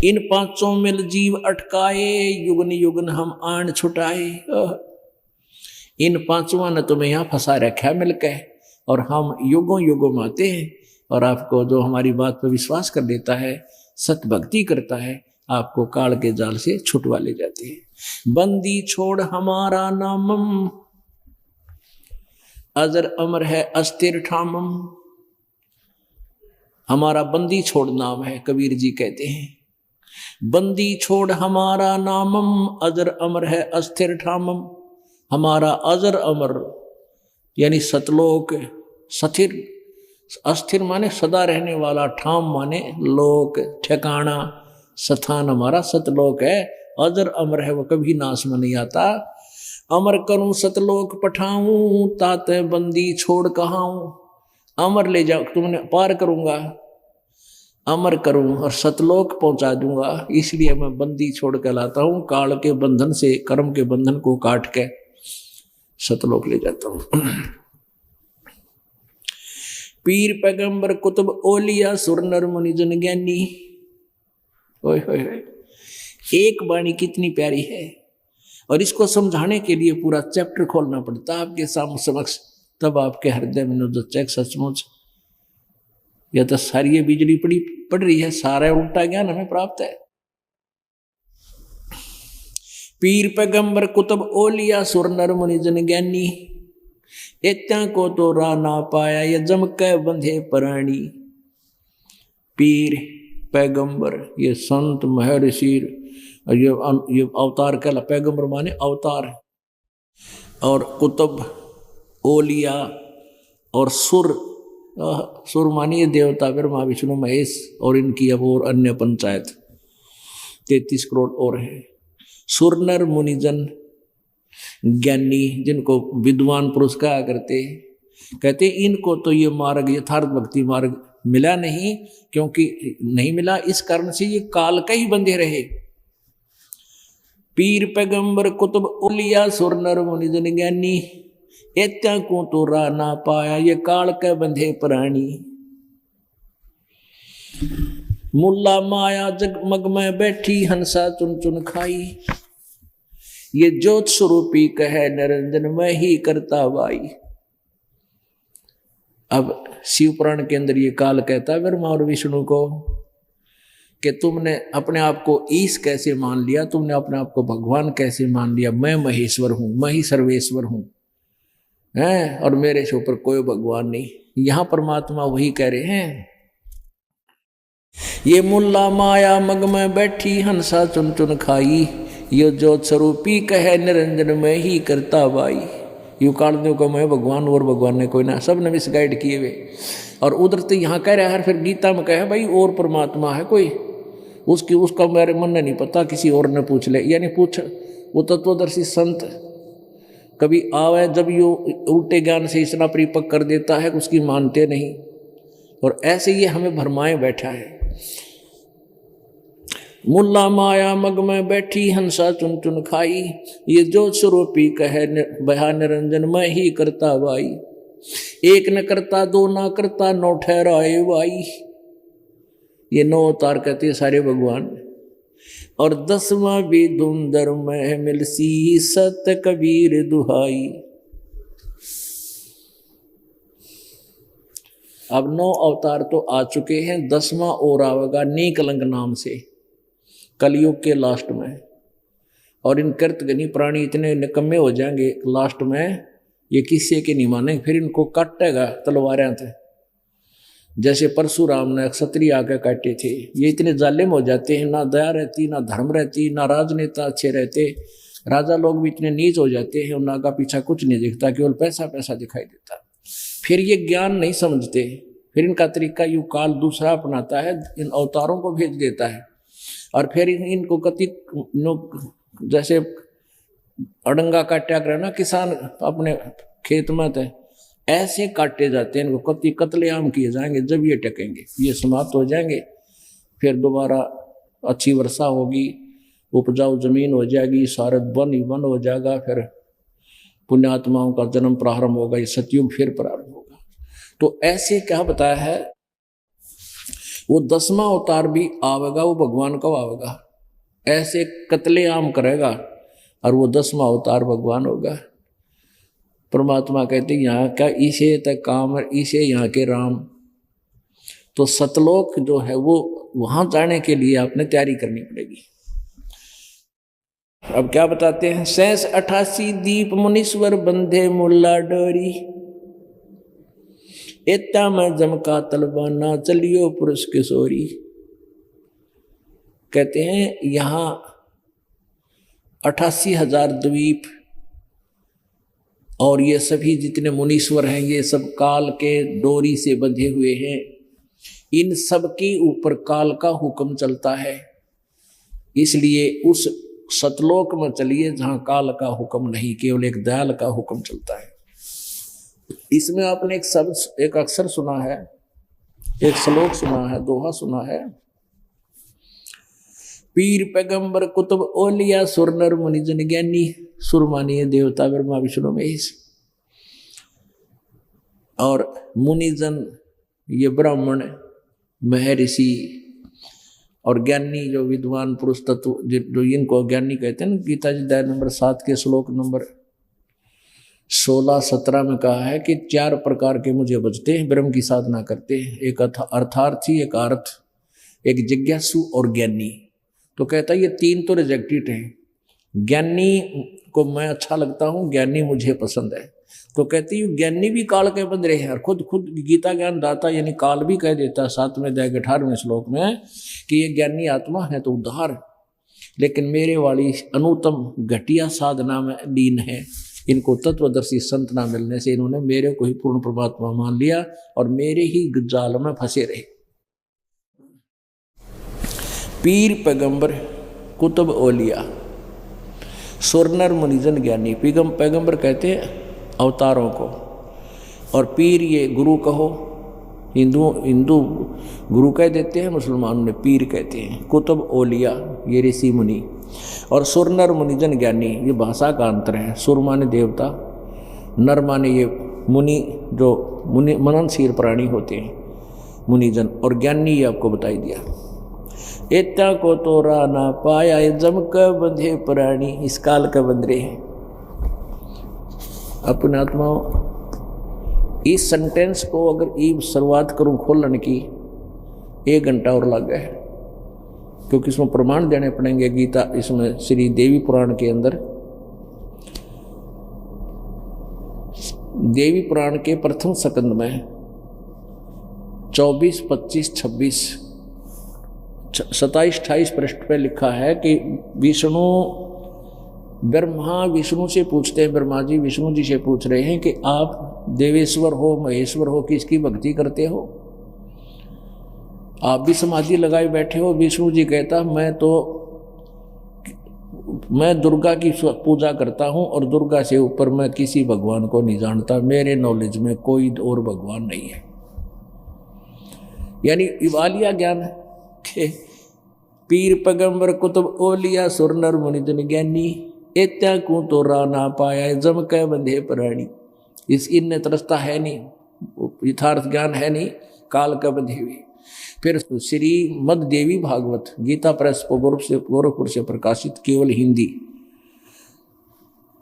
इन पांचों मिल जीव अटकाए, युगन युगन हम आन छुटाए। इन पांचों ने तुम्हें यहाँ फंसा रखा है मिलकर, और हम युगों युगों में आते हैं, और आपको जो हमारी बात पर विश्वास कर लेता है, सत भक्ति करता है, आपको काल के जाल से छुटवा ले जाते हैं। बंदी छोड़ हमारा नामम, अजर अमर है अस्थिर ठामम। हमारा बंदी छोड़ नाम है, कबीर जी कहते हैं। बंदी छोड़ हमारा नामम, अजर अमर है अस्थिर ठामम। हमारा अजर अमर यानी सतलोक, स्थिर, अस्थिर माने सदा रहने वाला, ठाम माने लोक ठिकाना, स्थान हमारा सतलोक है। अजर अमर है, वो कभी नाश में नहीं आता। अमर करूं सतलोक पठाऊं, ताते बंदी छोड़ कहाऊं। अमर ले जाओ, तुमने पार करूंगा, अमर करूं और सतलोक पहुंचा दूंगा, इसलिए मैं बंदी छोड़ के लाता हूं। काल के बंधन से, कर्म के बंधन को काट के सतलोक ले जाता हूं। पीर पैगंबर कुतुब ओलिया सुर नर मुनि जन ज्ञानी। ओए होए होए, एक वाणी कितनी प्यारी है, और इसको समझाने के लिए पूरा चैप्टर खोलना पड़ता आपके समक्ष, तब आपके हृदय में जो चेक सचमुच या तो सारी बिजली पड़ रही है, सारा उल्टा ज्ञान हमें प्राप्त है। पीर पैगंबर कुतुब ओलिया सुर नर मुनि जन ज्ञानी, इत्या को तो रा ना पाया, ये जम के बंधे प्राणी। पीर पैगंबर ये संत महर्षि, ये अवतार कहला, पैगंबर माने अवतार, और कुतुब ओलिया और सुर, सुर मानिए देवता ब्रह्मा विष्णु महेश और इनकी अब और अन्य पंचायत 33 करोड़ और है। सुर नर मुनिजन ज्ञानी, जिनको विद्वान पुरुष कहा करते, कहते इनको तो ये मार्ग, यथार्थ भक्ति मार्ग मिला नहीं, क्योंकि नहीं मिला इस कारण से ये काल का ही बंधे रहे। पीर पैगंबर कुतुब ओलिया सुर नर मुनिजन ज्ञानी, इत्या को तो रा ना पाया, ये काल के बंधे प्राणी। मुल्ला माया जगमग में बैठी, हंसा चुन चुन खाई। ये ज्योत स्वरूपी कहे निरंजन में ही करता बाई। अब शिव पुराण के अंदर ये काल कहता है ब्रह्मा और विष्णु को कि तुमने अपने आप को ईश कैसे मान लिया, तुमने अपने आप को भगवान कैसे मान लिया। मैं महेश्वर हूं, मैं ही सर्वेश्वर हूं, हैं, और मेरे से ऊपर कोई भगवान नहीं। यहां परमात्मा वही कह रहे हैं, ये मुल्ला माया मग में बैठी, हंसा चुन चुन खाई। यो ज्योत स्वरूपी कहे निरंजन में ही करता बाई। यू काल को मैं भगवान और भगवान ने कोई ना, सब ने मिसगाइड किए हुए। और उधर तो यहाँ कह रहा है, फिर गीता में कहे भाई और परमात्मा है कोई, उसका मेरे मन ने नहीं पता, किसी और ने पूछ ले। यानी पूछ, वो तत्वदर्शी संत कभी आवे जब यो उल्टे ज्ञान से इतना परिपक्व कर देता है कि उसकी मानते नहीं, और ऐसे ये हमें भरमाए बैठा है। मुल्ला माया मग में बैठी, हंसा चुन चुन खाई। ये जो स्वरूपी कहे बहा निरंजन में ही करता बाई। एक न करता दो ना करता, नौ ठहराए बाई। ये 9 अवतार कहते सारे भगवान। और 10वां भी धुंधर में मिलसी, सत कबीर दुहाई। अब 9 अवतार तो आ चुके हैं, 10वां और आवेगा नीकलंग नाम से कलयुग के लास्ट में। और इन कृतघ्नी प्राणी इतने निकम्मे हो जाएंगे लास्ट में, ये किसी के नहीं मानेंगे, फिर इनको काटेगा तलवारें थे। जैसे परशुराम ने क्षत्रिय आके काटे थे, ये इतने जालिम हो जाते हैं, ना दया रहती, ना धर्म रहती, ना राजनेता अच्छे रहते, राजा लोग भी इतने नीच हो जाते हैं, उनका आगा पीछा कुछ नहीं दिखता, केवल पैसा पैसा दिखाई देता। फिर ये ज्ञान नहीं समझते, फिर इनका तरीका यू काल दूसरा अपनाता है, इन अवतारों को भेज देता है। और फिर इनको कति जैसे अड़ंगा काटा करे ना किसान अपने खेत में, थे ऐसे काटे जाते हैं, इनको कति कत्लेआम किए जाएंगे। जब ये टकेंगे, ये समाप्त हो जाएंगे, फिर दोबारा अच्छी वर्षा होगी, उपजाऊ जमीन हो जाएगी, सारा वन ही वन हो जाएगा, फिर पुण्यात्माओं का जन्म प्रारंभ होगा, ये सतयुग फिर प्रारंभ होगा। तो ऐसे क्या बताया है वो 10वां अवतार भी आवेगा, वो भगवान कब आवेगा? ऐसे कत्लेआम करेगा और वो 10वां अवतार भगवान होगा। परमात्मा कहते यहाँ का ईशे तक काम, ईशे यहाँ के राम। तो सतलोक जो है वो वहां जाने के लिए आपने तैयारी करनी पड़ेगी। अब क्या बताते हैं? 88 दीप मुनीश्वर बंधे मुल्ला डोरी, एता में जमका तलबाना चलियो पुरुष किशोरी। कहते हैं यहां 88,000 द्वीप और ये सभी जितने मुनीश्वर हैं ये सब काल के डोरी से बंधे हुए हैं। इन सब के ऊपर काल का हुक्म चलता है, इसलिए उस सतलोक में चलिए जहां काल का हुक्म नहीं, केवल एक दयाल का हुक्म चलता है। इसमें आपने एक शब्द, एक अक्षर सुना है, एक श्लोक सुना है, दोहा सुना है। पीर पैगंबर कुतुब ओलिया सुर नर मुनि जन ज्ञानी। सुर मानिए देवता ब्रह्मा विष्णु महेश, और मुनिजन ये ब्राह्मण महर्षि, और ज्ञानी जो विद्वान पुरुष तत्व जो इनको ज्ञानी कहते हैं ना। गीता जी अध्याय नंबर 7 के श्लोक नंबर 16-17 में कहा है कि 4 प्रकार के मुझे बचते हैं, ब्रह्म की साधना करते हैं। एक अर्थार्थी, एक अर्थ, एक जिज्ञासु और ज्ञानी। तो कहता है ये 3 तो रिजेक्टेड हैं। ज्ञानी को मैं अच्छा लगता हूँ, ज्ञानी मुझे पसंद है। तो कहती हूँ ज्ञानी भी काल के बंद रहे हैं, और खुद गीता ज्ञान दाता यानी काल भी कह देता है 7वें अध्याय के 18वें श्लोक में कि ये ज्ञानी आत्मा है तो उद्धार, लेकिन मेरे वाली अनुत्तम घटिया साधना में लीन है। इनको तत्वदर्शी संत ना मिलने से इन्होंने मेरे को ही पूर्ण परमात्मा मान लिया और मेरे ही जाल में फंसे रहे। पीर पैगंबर कुतुब ओलिया सुरनर मुनिजन ज्ञानी। पैगंबर कहते हैं अवतारों को, और पीर ये गुरु कहो, हिंदू गुरु कह देते हैं, मुसलमानों ने पीर कहते हैं। कुतुब ओलिया ये ऋषि मुनि, और सुर नर मुनिजन ज्ञानी ये भाषा का अंतर है। सुर माने देवता, नर माने ये मुनि जो मुनि मननशील प्राणी होते हैं मुनिजन, और ज्ञानी ये आपको बताई दिया। एता को तोरा ना पाया जम का बंधे प्राणी, इस काल का बंदरे हैं अपने आत्माओं। इस सेंटेंस को अगर ई शुरुआत करूं खोलने की 1 घंटा और लग गया है, क्योंकि इसमें प्रमाण देने पड़ेंगे। गीता इसमें श्री देवी पुराण के अंदर, देवी पुराण के प्रथम स्कंद में 24, 25, 26, 27, 28 पृष्ठ पे लिखा है कि ब्रह्मा विष्णु से पूछते हैं, ब्रह्मा जी विष्णु जी से पूछ रहे हैं कि आप देवेश्वर हो, महेश्वर हो, किसकी भक्ति करते हो? आप भी समाधि लगाए बैठे हो। विष्णु जी कहता मैं दुर्गा की पूजा करता हूं, और दुर्गा से ऊपर मैं किसी भगवान को नहीं जानता, मेरे नॉलेज में कोई और भगवान नहीं है। यानी इवालिया ज्ञान के पीर पैगंबर कुतुब ओलिया सुर नर मुनिजन ज्ञानी, एत्या को तो राना पाया जम कै बंधे प्राणी। इस इन तरसता है नहीं, यथार्थ ज्ञान है नहीं, काल का बंधे हुए। फिर श्री मद देवी भागवत गीता प्रेस गोरखपुर से प्रकाशित, केवल हिंदी,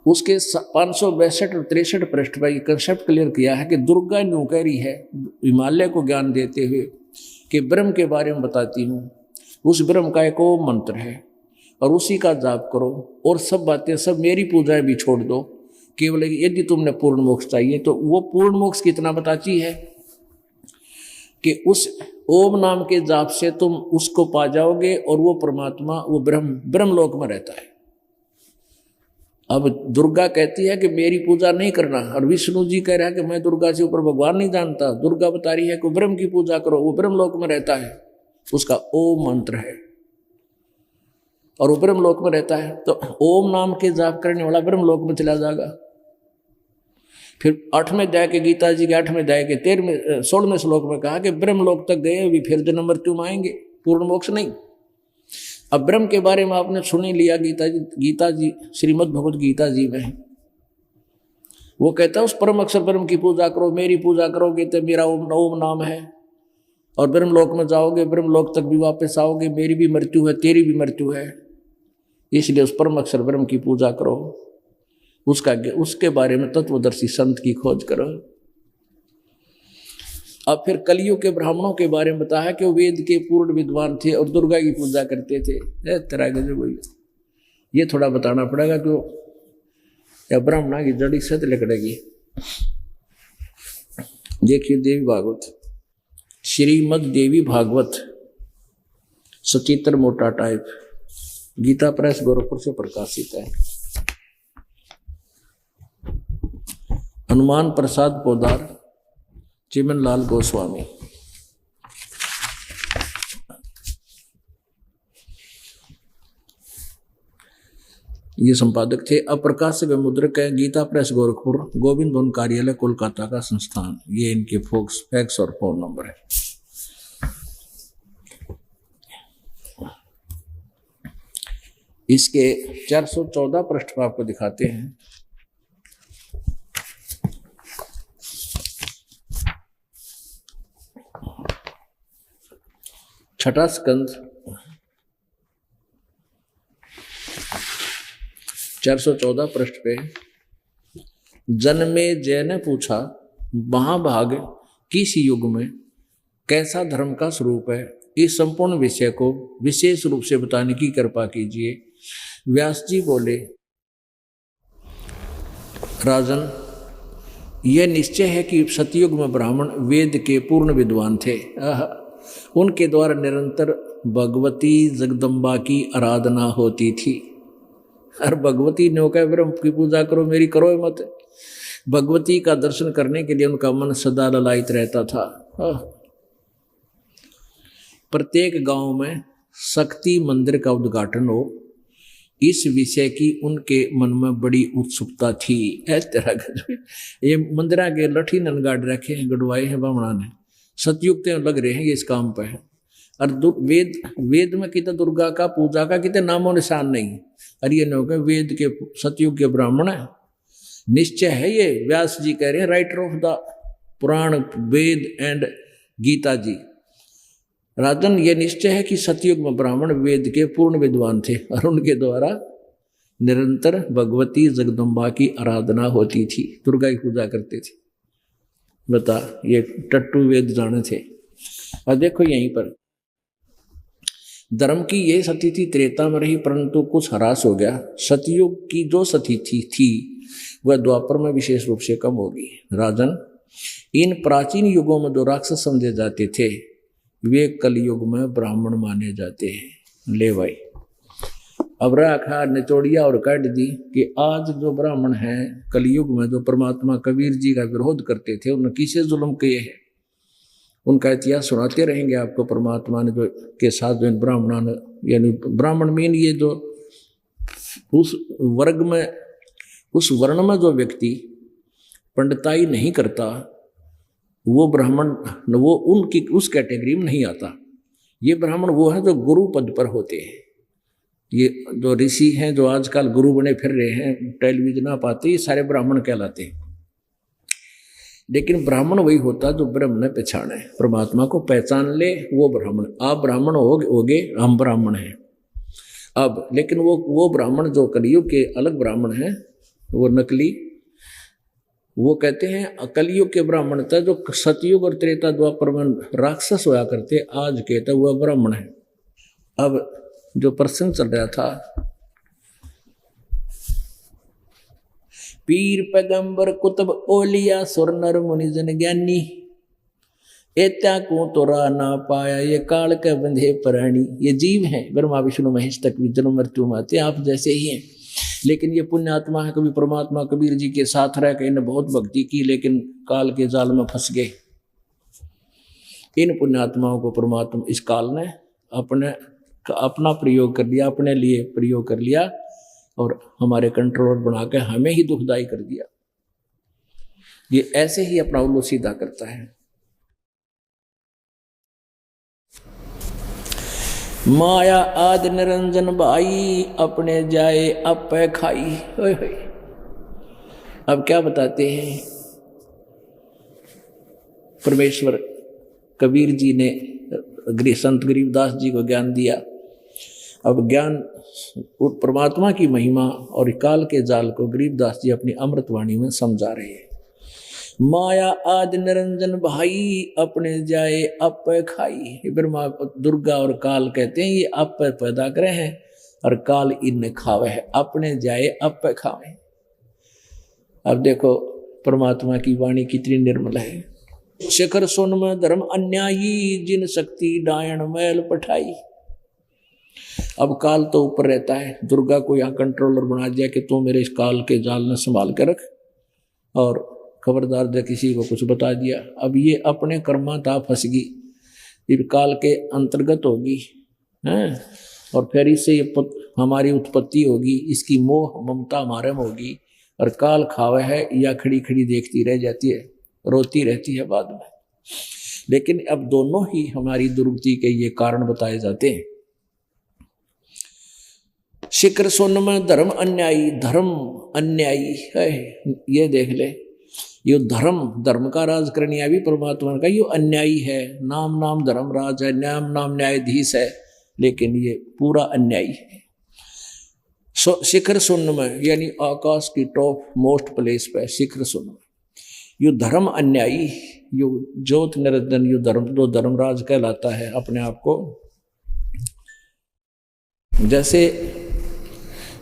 उसके 562 और 63 पृष्ठ पर कंसेप्ट क्लियर किया है कि दुर्गा न्यू कह रही है हिमालय को ज्ञान देते हुए कि ब्रह्म के बारे में बताती हूँ। उस ब्रह्म का एक ओम मंत्र है और उसी का जाप करो, और सब बातें, सब मेरी पूजाएं भी छोड़ दो। केवल यदि तुमने पूर्ण मोक्ष चाहिए तो वो पूर्ण मोक्ष कितना बताती है कि उस ओम नाम के जाप से तुम उसको पा जाओगे, और वो परमात्मा, वो ब्रह्मलोक में रहता है। अब दुर्गा कहती है कि मेरी पूजा नहीं करना, और विष्णु जी कह रहा है कि मैं दुर्गा से ऊपर भगवान नहीं जानता। दुर्गा बता रही है कि ब्रह्म की पूजा करो, वो ब्रह्मलोक में रहता है, उसका ओम मंत्र है और वो ब्रह्मलोक में रहता है। तो ओम नाम के जाप करने वाला ब्रह्मलोक में चला जाएगा। फिर 8वें अध्याय के गीता जी के 8वें अध्याय के 16वें श्लोक में कहा कि ब्रह्मलोक तक गए भी फिर जन्म मृत्यु में आएंगे, पूर्ण मोक्ष नहीं। अब ब्रह्म के बारे में आपने सुन ही लिया, गीता जी श्रीमद् भगवत गीता जी में वो कहता है उस परम अक्षर ब्रह्म की पूजा करो, मेरी पूजा करोगे तो मेरा ओम नाम है, और ब्रह्मलोक में जाओगे, ब्रह्मलोक तक भी वापस आओगे, मेरी भी मृत्यु है, तेरी भी मृत्यु है, इसलिए उस परम अक्षर ब्रह्म की पूजा करो, उसके बारे में तत्वदर्शी संत की खोज करो। अब फिर कलियुग के ब्राह्मणों के बारे में बताया कि वो वेद के पूर्ण विद्वान थे और दुर्गा की पूजा करते थे। तेरा गजब, ये थोड़ा बताना पड़ेगा क्यों, या ब्राह्मणा की जड़ी से लकड़ेगी। देखिए देवी भागवत, श्रीमद देवी भागवत सचित्र मोटा टाइप, गीता प्रेस गोरखपुर से प्रकाशित है। हनुमान प्रसाद पोदार, चिमन लाल गोस्वामी। ये संपादक थे। अप्रकाशिक मुद्रक है, गीता प्रेस गोरखपुर, गोविंद भवन कार्यालय कोलकाता का संस्थान। ये इनके फैक्स और फोन नंबर है। इसके 414 पृष्ठ पर आपको दिखाते हैं। छठा स्कंद 414 पृष्ठ पे, जन्मे जय ने पूछा, महाभाग किस युग में कैसा धर्म का स्वरूप है, इस संपूर्ण विषय को विशेष रूप से बताने की कृपा कीजिए। व्यास जी बोले, राजन, यह निश्चय है कि सतयुग में ब्राह्मण वेद के पूर्ण विद्वान थे। उनके द्वारा निरंतर भगवती जगदम्बा की आराधना होती थी। और भगवती ने कहा ब्रह्म की पूजा करो, मेरी करो मत। भगवती का दर्शन करने के लिए उनका मन सदा ललायित रहता था। प्रत्येक गांव में शक्ति मंदिर का उद्घाटन हो, इस विषय की उनके मन में बड़ी उत्सुकता थी। इस तरह ये मंदिरा के लठी ननगाड़ रखे हैं, गढ़वाए हैं बामणा ने, सतयुक्त लग रहे हैं ये इस काम पर है। और वेद में कितने दुर्गा का पूजा का कितने नामों निशान नहीं। और ये लोग वेद के सतयुग के ब्राह्मण है, निश्चय है। ये व्यास जी कह रहे हैं, writer of the Purana Veda and Gita ji. Rajan, ये निश्चय है कि सतयुग में ब्राह्मण वेद के पूर्ण विद्वान थे और उनके द्वारा निरंतर भगवती जगदम्बा की आराधना होती थी, दुर्गा की पूजा करते थे। बता, ये टट्टू वेद जाने थे। और देखो यहीं पर धर्म की ये सती थी त्रेता में रही, परंतु कुछ ह्रास हो गया। सतयुग की जो सती थी वह द्वापर में विशेष रूप से कम होगी। राजन, इन प्राचीन युगों में जो राक्षस समझे जाते थे वे कलयुग में ब्राह्मण माने जाते हैं। ले भाई, अब रखा निचोड़िया और काट दी कि आज जो ब्राह्मण हैं कलयुग में जो परमात्मा कबीर जी का विरोध करते थे, उन्होंने किसे जुल्म किए हैं उनका इतिहास सुनाते रहेंगे आपको। परमात्मा ने जो के साथ जो इन ब्राह्मणों ने, यानी ब्राह्मण मीन ये जो उस वर्ग में, उस वर्ण में जो व्यक्ति पंडिताई नहीं करता वो ब्राह्मण, वो उनकी उस कैटेगरी में नहीं आता। ये ब्राह्मण वो है जो गुरु पद पर होते हैं। ये जो ऋषि हैं जो आजकल गुरु बने फिर रहे हैं, टेलीविजन आप आते, ये सारे ब्राह्मण कहलाते हैं। लेकिन ब्राह्मण वही होता जो ब्रह्म ने पहचाने, परमात्मा को पहचान ले, वो ब्राह्मण। आप ब्राह्मण होगे, हम ब्राह्मण हैं अब। लेकिन वो ब्राह्मण जो कलयुग के अलग ब्राह्मण हैं, वो नकली, वो कहते हैं कलयुग के ब्राह्मण था जो सतयुग और त्रेता द्वापर में राक्षस होया करते, आज कहता वह ब्राह्मण है। अब जो प्रसंग चल रहा था, पीर पैगंबर कुतुब ओलिया सुर नर मुनि जन ज्ञानी, एत्या को तोरा ना पाया ये काल के बंधे प्राणी। ये जीव हैं, ब्रह्मा विष्णु महेश तक भी जन्म मृत्यु में आते, आप जैसे ही हैं। लेकिन ये पुण्य आत्मा है, कभी परमात्मा कबीर जी के साथ रह के इन्हें बहुत भक्ति की, लेकिन काल के जाल में फंस गए। इन पुण्य आत्माओं को परमात्मा इस काल ने अपना प्रयोग कर लिया, अपने लिए प्रयोग कर लिया और हमारे कंट्रोलर बना के हमें ही दुखदाई कर दिया। ये ऐसे ही अपना उल्लू सीधा करता है। माया आदि निरंजन भाई, अपने जाए अब पे खाई। अब क्या बताते हैं परमेश्वर कबीर जी ने संत गरीबदास जी को ज्ञान दिया। अब ज्ञान परमात्मा की महिमा और काल के जाल को गरीबदास जी अपनी अमृतवाणी में समझा रहे हैं। माया आदि निरंजन भाई, अपने जाए अप खाई। ब्रह्मा दुर्गा और काल कहते हैं ये अप पैदा करे हैं और काल इन खावे है, अपने जाए अप खावे। अब देखो परमात्मा की वाणी कितनी निर्मल है। शिखर सुन में धर्म अन्यायी, जिन शक्ति डायन मैल पठाई। अब काल तो ऊपर रहता है, दुर्गा को यहाँ कंट्रोलर बना दिया कि तू मेरे इस काल के जाल में संभाल के रख, और खबरदार दे किसी को कुछ बता दिया। अब ये अपने कर्मा था फंसगी, ये काल के अंतर्गत होगी हैं, और फिर इससे ये हमारी उत्पत्ति होगी, इसकी मोह ममता हमारे में होगी, और काल खावे है या खड़ी खड़ी देखती रह जाती है, रोती रहती है बाद में। लेकिन अब दोनों ही हमारी दुर्गति के ये कारण बताए जाते हैं। शिखर सोन में धर्म अन्यायी, धर्म अन्यायी है, ये देख ले, ये धर्म का राज करनिया भी परमात्मा का, ये अन्यायी है। नाम नाम धर्म राज है, नाम नाम न्यायाधीश है, लेकिन ये पूरा अन्यायी है। शिखर सुन्न में यानी आकाश की टॉप मोस्ट प्लेस पे शिखर सुन्न में यो धर्म अन्यायी, यो ज्योत निरंजन, यो धर्म दो धर्मराज कहलाता है अपने आप को। जैसे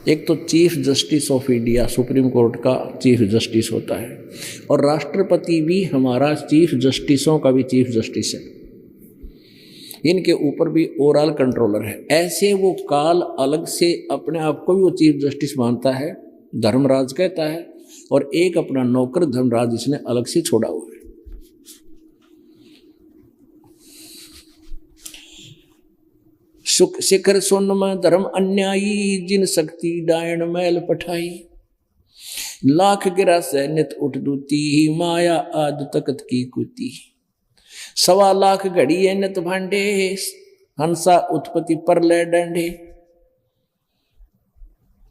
एक तो chief justice of India, supreme court का चीफ जस्टिस होता है, और राष्ट्रपति भी हमारा चीफ जस्टिसों का भी चीफ जस्टिस है, इनके ऊपर भी ओवरऑल कंट्रोलर है। ऐसे वो काल अलग से अपने आप को भी वो चीफ जस्टिस मानता है, धर्मराज कहता है, और एक अपना नौकर धर्मराज इसने अलग से छोड़ा हुआ है। शिखर सोन में धर्म अन्यायी, जिन शक्ति डायन मैल पठाई। लाख गिरा से नित उठ दूती, माया आद तकत की कुती। 1.25 लाख घड़ी है नित भांडे, हंसा उत्पत्ति पर ले डंडे।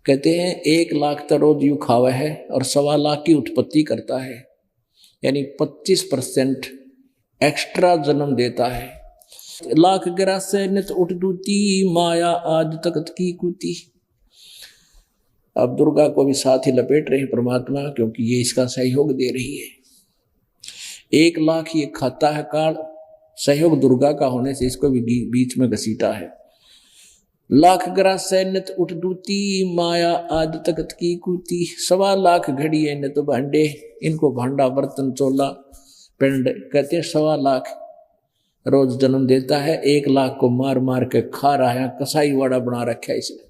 कहते हैं 1 लाख तो रोज यू खावा है और 1.25 लाख की उत्पत्ति करता है, यानी 25% एक्स्ट्रा जन्म देता है। लाख गिरा से नित उठ दूती, माया आज तकत की कुती। अब दुर्गा को भी साथ ही लपेट रहे परमात्मा, क्योंकि ये इसका सहयोग दे रही है। 1 लाख ये खाता है काल, सहयोग दुर्गा का होने से इसको भी बीच में घसीटा है। लाख गिरा से नित उठ दूती, माया आज तकत की कुती। 1.25 लाख घड़ी है नित भांडे, इनको भांडा बर्तन चोला पिंड कहते हैं। 1.25 लाख रोज जन्म देता है, 1 लाख को मार मार के खा रहा है, कसाई वाड़ा बना रखा है इसने।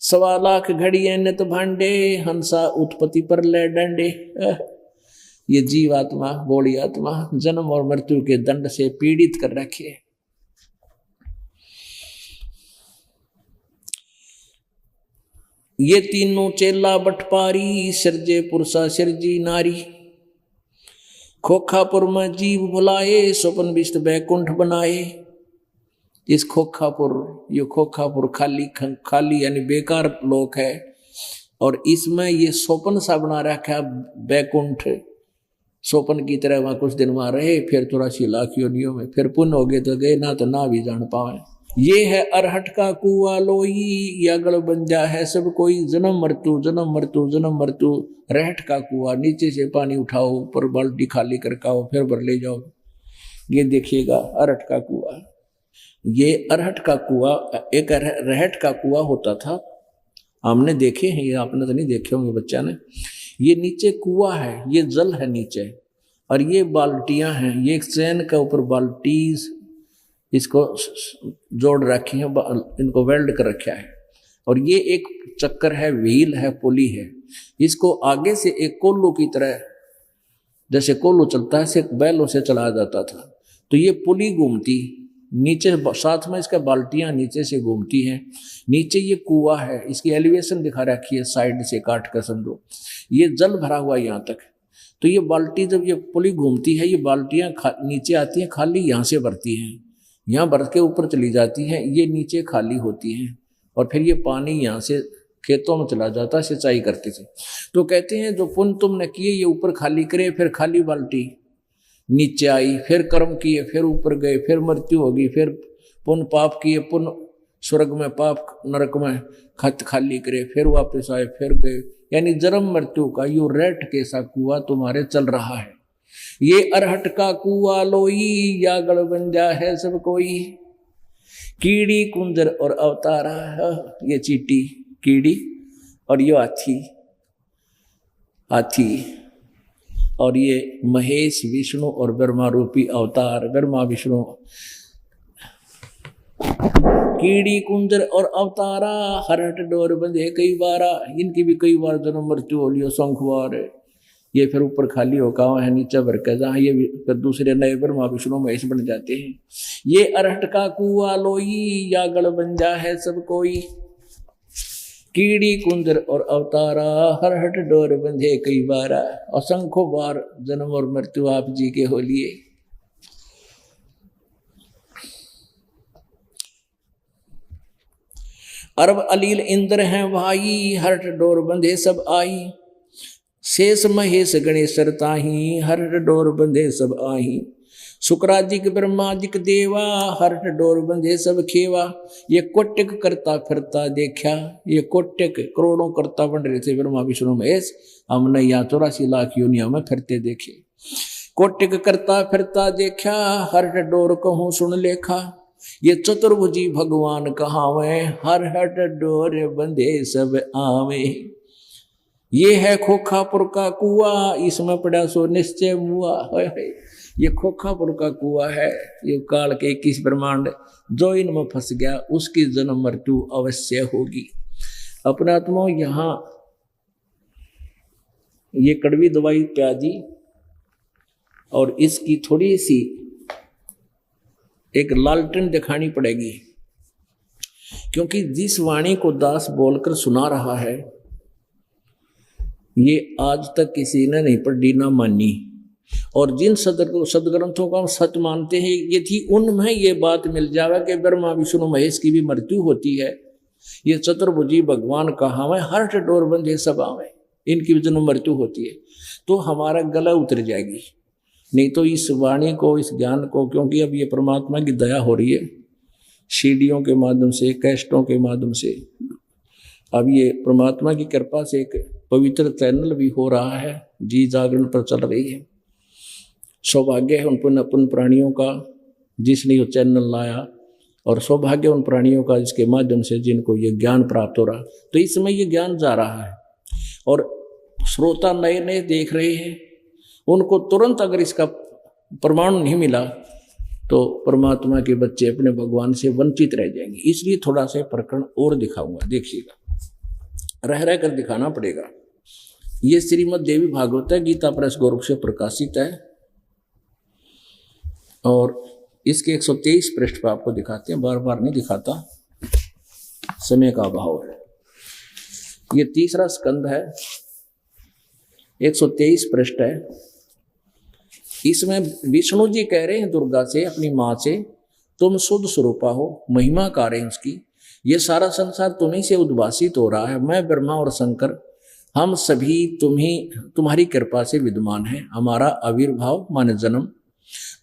1.25 लाख घड़ी है नित भांडे, हंसा उत्पत्ति पर ले डंडे। ये जीव आत्मा, बॉडी आत्मा जन्म और मृत्यु के दंड से पीड़ित कर रखे। ये तीनों चेला बटपारी, सिरजे पुरुषा सिरजी नारी। खोखापुर में जीव भुलाए, स्वपन विष्ट बैकुंठ बनाए। इस खोखापुर, ये खोखापुर खाली यानी बेकार लोक है, और इसमें ये स्वपन सा बना रखा बैकुंठ। स्वपन की तरह वहां कुछ दिन वहां रहे, फिर 84 लाख योनियों में, फिर पुण्य हो गए तो गए, ना तो ना भी जान पाए। ये है अरहट का कुआ लोई, अगल बंजा है सब कोई। जन्म मृत्यु जन्म मृत्यु जन्म मृत्यु, रहट का कुआ। नीचे से पानी उठाओ, ऊपर बाल्टी खाली करके आओ, फिर भर ले जाओ। ये देखिएगा अरहट का कुआ। ये अरहट का कुआ एक रहट का कुआ होता था, हमने देखे हैं, ये आपने तो नहीं देखे होंगे बच्चा ने। ये नीचे कुआ है, ये जल है नीचे, और ये बाल्टियां हैं। ये एक चैन के ऊपर बाल्टी इसको जोड़ रखी है, इनको वेल्ड कर रखा है, और ये एक चक्कर है, व्हील है, पुली है। इसको आगे से एक कोल्लू की तरह, जैसे कोल्लू चलता है से बैलों से चलाया जाता था, तो ये पुली घूमती नीचे, साथ में इसके बाल्टियां नीचे से घूमती हैं। नीचे ये कुआ है, इसकी एलिवेशन दिखा रखी है, साइड से काट कर समझो। ये जल भरा हुआ यहाँ तक, तो ये बाल्टी जब ये पुली घूमती है, ये बाल्टियां नीचे आती हैं, खाली यहाँ से भरती हैं, यहाँ भर के ऊपर चली जाती हैं, ये नीचे खाली होती हैं, और फिर ये पानी यहाँ से खेतों में चला जाता है, सिंचाई करते थे। तो कहते हैं जो पुण्य तुमने किए ये ऊपर खाली करे, फिर खाली बाल्टी नीचे आई, फिर कर्म किए, फिर ऊपर गए, फिर मृत्यु होगी, फिर पुण्य पाप किए, पुण्य स्वर्ग में, पाप नरक में, खत खाली करे, फिर वापस आए, फिर गए। यानी जन्म मृत्यु का यू रेट कैसा कुआं तुम्हारे चल रहा है। ये अरहट का कुआं लोई, या गढ़ बन जा है सब कोई। कीड़ी कुंजर और अवतारा, ये चीटी कीड़ी और ये हाथी और ये महेश विष्णु और ब्रह्मा रूपी अवतार। ब्रह्मा विष्णु कीड़ी कुंजर और अवतारा, हरहट डोर बंधे कई बारा। इनकी भी कई बार जन्म मृत्यु हो लियो, शंखवार। ये फिर ऊपर खाली होगा है, नीचे भर के जहाँ ये फिर दूसरे नए ब्रह्मा विष्णु महेश बन जाते हैं। ये अरहट का कुआं लोई, या गढ़ बन जा है सब कोई। कीड़ी कुंजर और अवतारा, हरहट डोर बंधे कई बारा। असंख्य बार जन्म और मृत्यु आप जी के हो लिए। अरब अलील इंद्र हैं भाई, हरहट डोर बंधे सब आई। शेष महेश गणेश ताही, हरहट डोर बंधे सब आई। शुक्रादिक ब्रह्मादिक देवा, हरहट डोर बंधे सब खेवा। ये कोटिक करता फिरता देखा, ये कोटिक करोड़ों करता बन रहे थे ब्रह्मा विष्णु महेश, हमने यहाँ 84 लाख योनियों में फिरते देखे। कोटिक करता फिरता देखा, हरहट डोर कहूँ सुन लेखा। ये चतुर्भुजी भगवान कहावे, हरहट डोर बंधे सब आवे। ये है खोखापुर का कुआं, इसमें पड़ा सो निश्चय हुआ। ये खोखापुर का कुआं है, ये काल के 21 ब्रह्मांड जो इनमें फंस गया उसकी जन्म मृत्यु अवश्य होगी। अपने आत्मा यहाँ ये कड़वी दवाई प्याजी और इसकी थोड़ी सी एक लालटेन दिखानी पड़ेगी, क्योंकि जिस वाणी को दास बोलकर सुना रहा है ये आज तक किसी ने नहीं पढ़ी ना मानी। और जिन सदग्रंथों का हम सच मानते हैं, यदि उनमें ये बात मिल जावे कि ब्रह्मा विष्णु महेश की भी मृत्यु होती है, ये चतुर्भुजी भगवान कहा है, हरहट डोर बंधे सब आवे, इनकी भी जन्म मृत्यु होती है, तो हमारा गला उतर जाएगी। नहीं तो इस वाणी को, इस ज्ञान को, क्योंकि अब ये परमात्मा की दया हो रही है, सीडियों के माध्यम से, कैस्टों के माध्यम से, अब ये परमात्मा की कृपा से एक पवित्र चैनल भी हो रहा है, जी जागरण पर चल रही है। सौभाग्य है उन प्राणियों का जिसने ये चैनल लाया, और सौभाग्य उन प्राणियों का जिसके माध्यम से जिनको ये ज्ञान प्राप्त हो रहा। तो इस समय ये ज्ञान जा रहा है और श्रोता नए नए देख रहे हैं, उनको तुरंत अगर इसका प्रमाण नहीं मिला तो परमात्मा के बच्चे अपने भगवान से वंचित रह जाएंगे। इसलिए थोड़ा सा प्रकरण और दिखाऊंगा, देखिएगा, रह रह कर दिखाना पड़ेगा। ये श्रीमद् देवी भागवत है, गीता प्रेस गौरव से प्रकाशित है, और इसके 123 पृष्ठ पर आपको दिखाते हैं, बार बार नहीं दिखाता, समय का अभाव है। ये तीसरा स्कंद है, 123 पृष्ठ है। इसमें विष्णु जी कह रहे हैं दुर्गा से, अपनी माँ से, तुम शुद्ध स्वरूपा हो, महिमा कार है उसकी, ये सारा संसार तुम्ही से उद्भासित हो रहा है। मैं ब्रह्मा और शंकर हम सभी तुम्हारी कृपा से विद्यमान हैं। हमारा आविर्भाव माने जन्म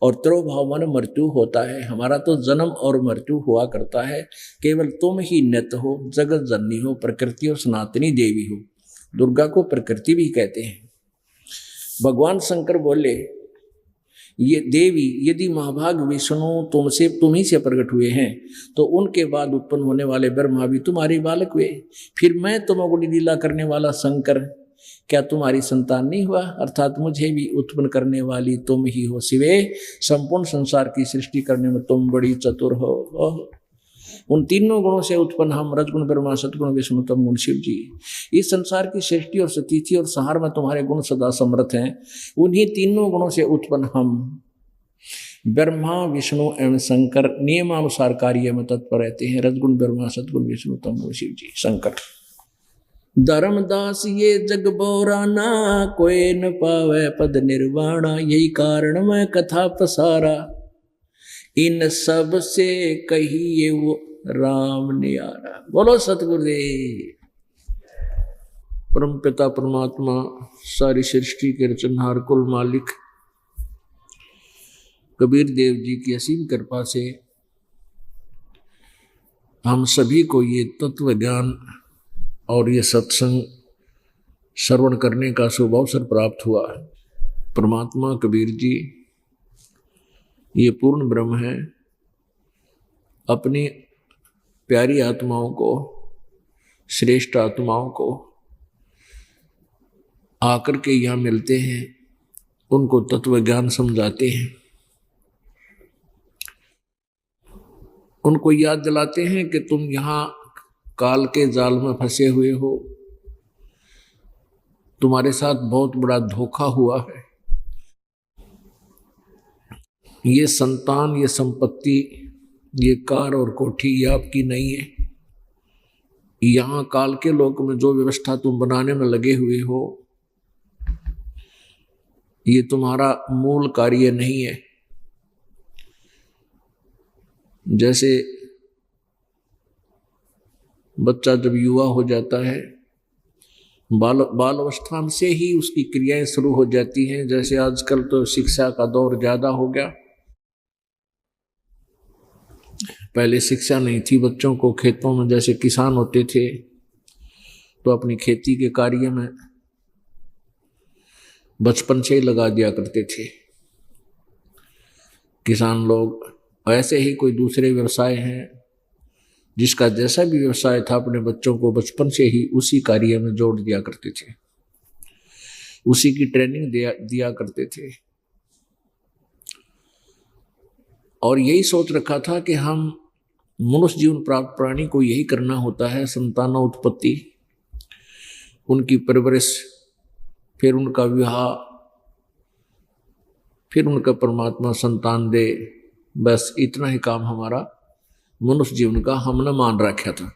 और तिरोभाव माने मृत्यु होता है। हमारा तो जन्म और मृत्यु हुआ करता है, केवल तुम ही नित्य हो, जगत जननी हो, प्रकृति और सनातनी देवी हो। दुर्गा को प्रकृति भी कहते हैं। भगवान शंकर बोले, ये देवी यदि महाभाग विष्णु तुम्ही से प्रकट हुए हैं तो उनके बाद उत्पन्न होने वाले ब्रह्मा भी तुम्हारे बालक हुए, फिर मैं तुमको लीला करने वाला शंकर क्या तुम्हारी संतान नहीं हुआ? अर्थात मुझे भी उत्पन्न करने वाली तुम ही हो शिवे, संपूर्ण संसार की सृष्टि करने में तुम बड़ी चतुर हो। उन तीनों गुणों से उत्पन्न हम, रजगुण ब्रह्मा, सतगुण विष्णु, तम गुण शिव जी। इस संसार की सृष्टि और स्थिति और संहार में तुम्हारे गुण सदा समर्थ हैं। उन्हीं तीनों गुणों से उत्पन्न हम ब्रह्मा विष्णु एवं शंकर नियमानुसार कार्य में तत्पर रहते हैं। रजगुण ब्रह्मा, सतगुण विष्णु, तम गुण शिव जी। शंकर धर्मदास ये जग बोराना, कोई न पावे पद निर्वाणा, यही कारण मैं कथा पसारा, इन सब से कहिए वो राम न्यारा। बोलो सतगुरुदेव। परम पिता परमात्मा, सारी सृष्टि के रचनहार, कुल मालिक, कबीर देव जी की असीम कृपा से हम सभी को ये तत्व ज्ञान और ये सत्संग श्रवण करने का शुभ अवसर प्राप्त हुआ। परमात्मा कबीर जी ये पूर्ण ब्रह्म है, अपनी प्यारी आत्माओं को, श्रेष्ठ आत्माओं को आकर के यहाँ मिलते हैं, उनको तत्व ज्ञान समझाते हैं, उनको याद दिलाते हैं कि तुम यहाँ काल के जाल में फंसे हुए हो, तुम्हारे साथ बहुत बड़ा धोखा हुआ है। ये संतान, ये संपत्ति, ये कार और कोठी ये आपकी नहीं है। यहाँ काल के लोक में जो व्यवस्था तुम बनाने में लगे हुए हो, ये तुम्हारा मूल कार्य नहीं है। जैसे बच्चा जब युवा हो जाता है, बाल अवस्था से ही उसकी क्रियाएं शुरू हो जाती हैं। जैसे आजकल तो शिक्षा का दौर ज्यादा हो गया, पहले शिक्षा नहीं थी बच्चों को। खेतों में जैसे किसान होते थे तो अपनी खेती के कार्य में बचपन से ही लगा दिया करते थे किसान लोग। ऐसे ही कोई दूसरे व्यवसाय हैं, जिसका जैसा भी व्यवसाय था अपने बच्चों को बचपन से ही उसी कार्य में जोड़ दिया करते थे, उसी की ट्रेनिंग दिया करते थे। और यही सोच रखा था कि हम मनुष्य जीवन प्राप्त प्राणी को यही करना होता है, संतानोत्पत्ति, उनकी परवरिश, फिर उनका विवाह, फिर उनका परमात्मा संतान दे। बस इतना ही काम हमारा मनुष्य जीवन का हमने मान रखा था।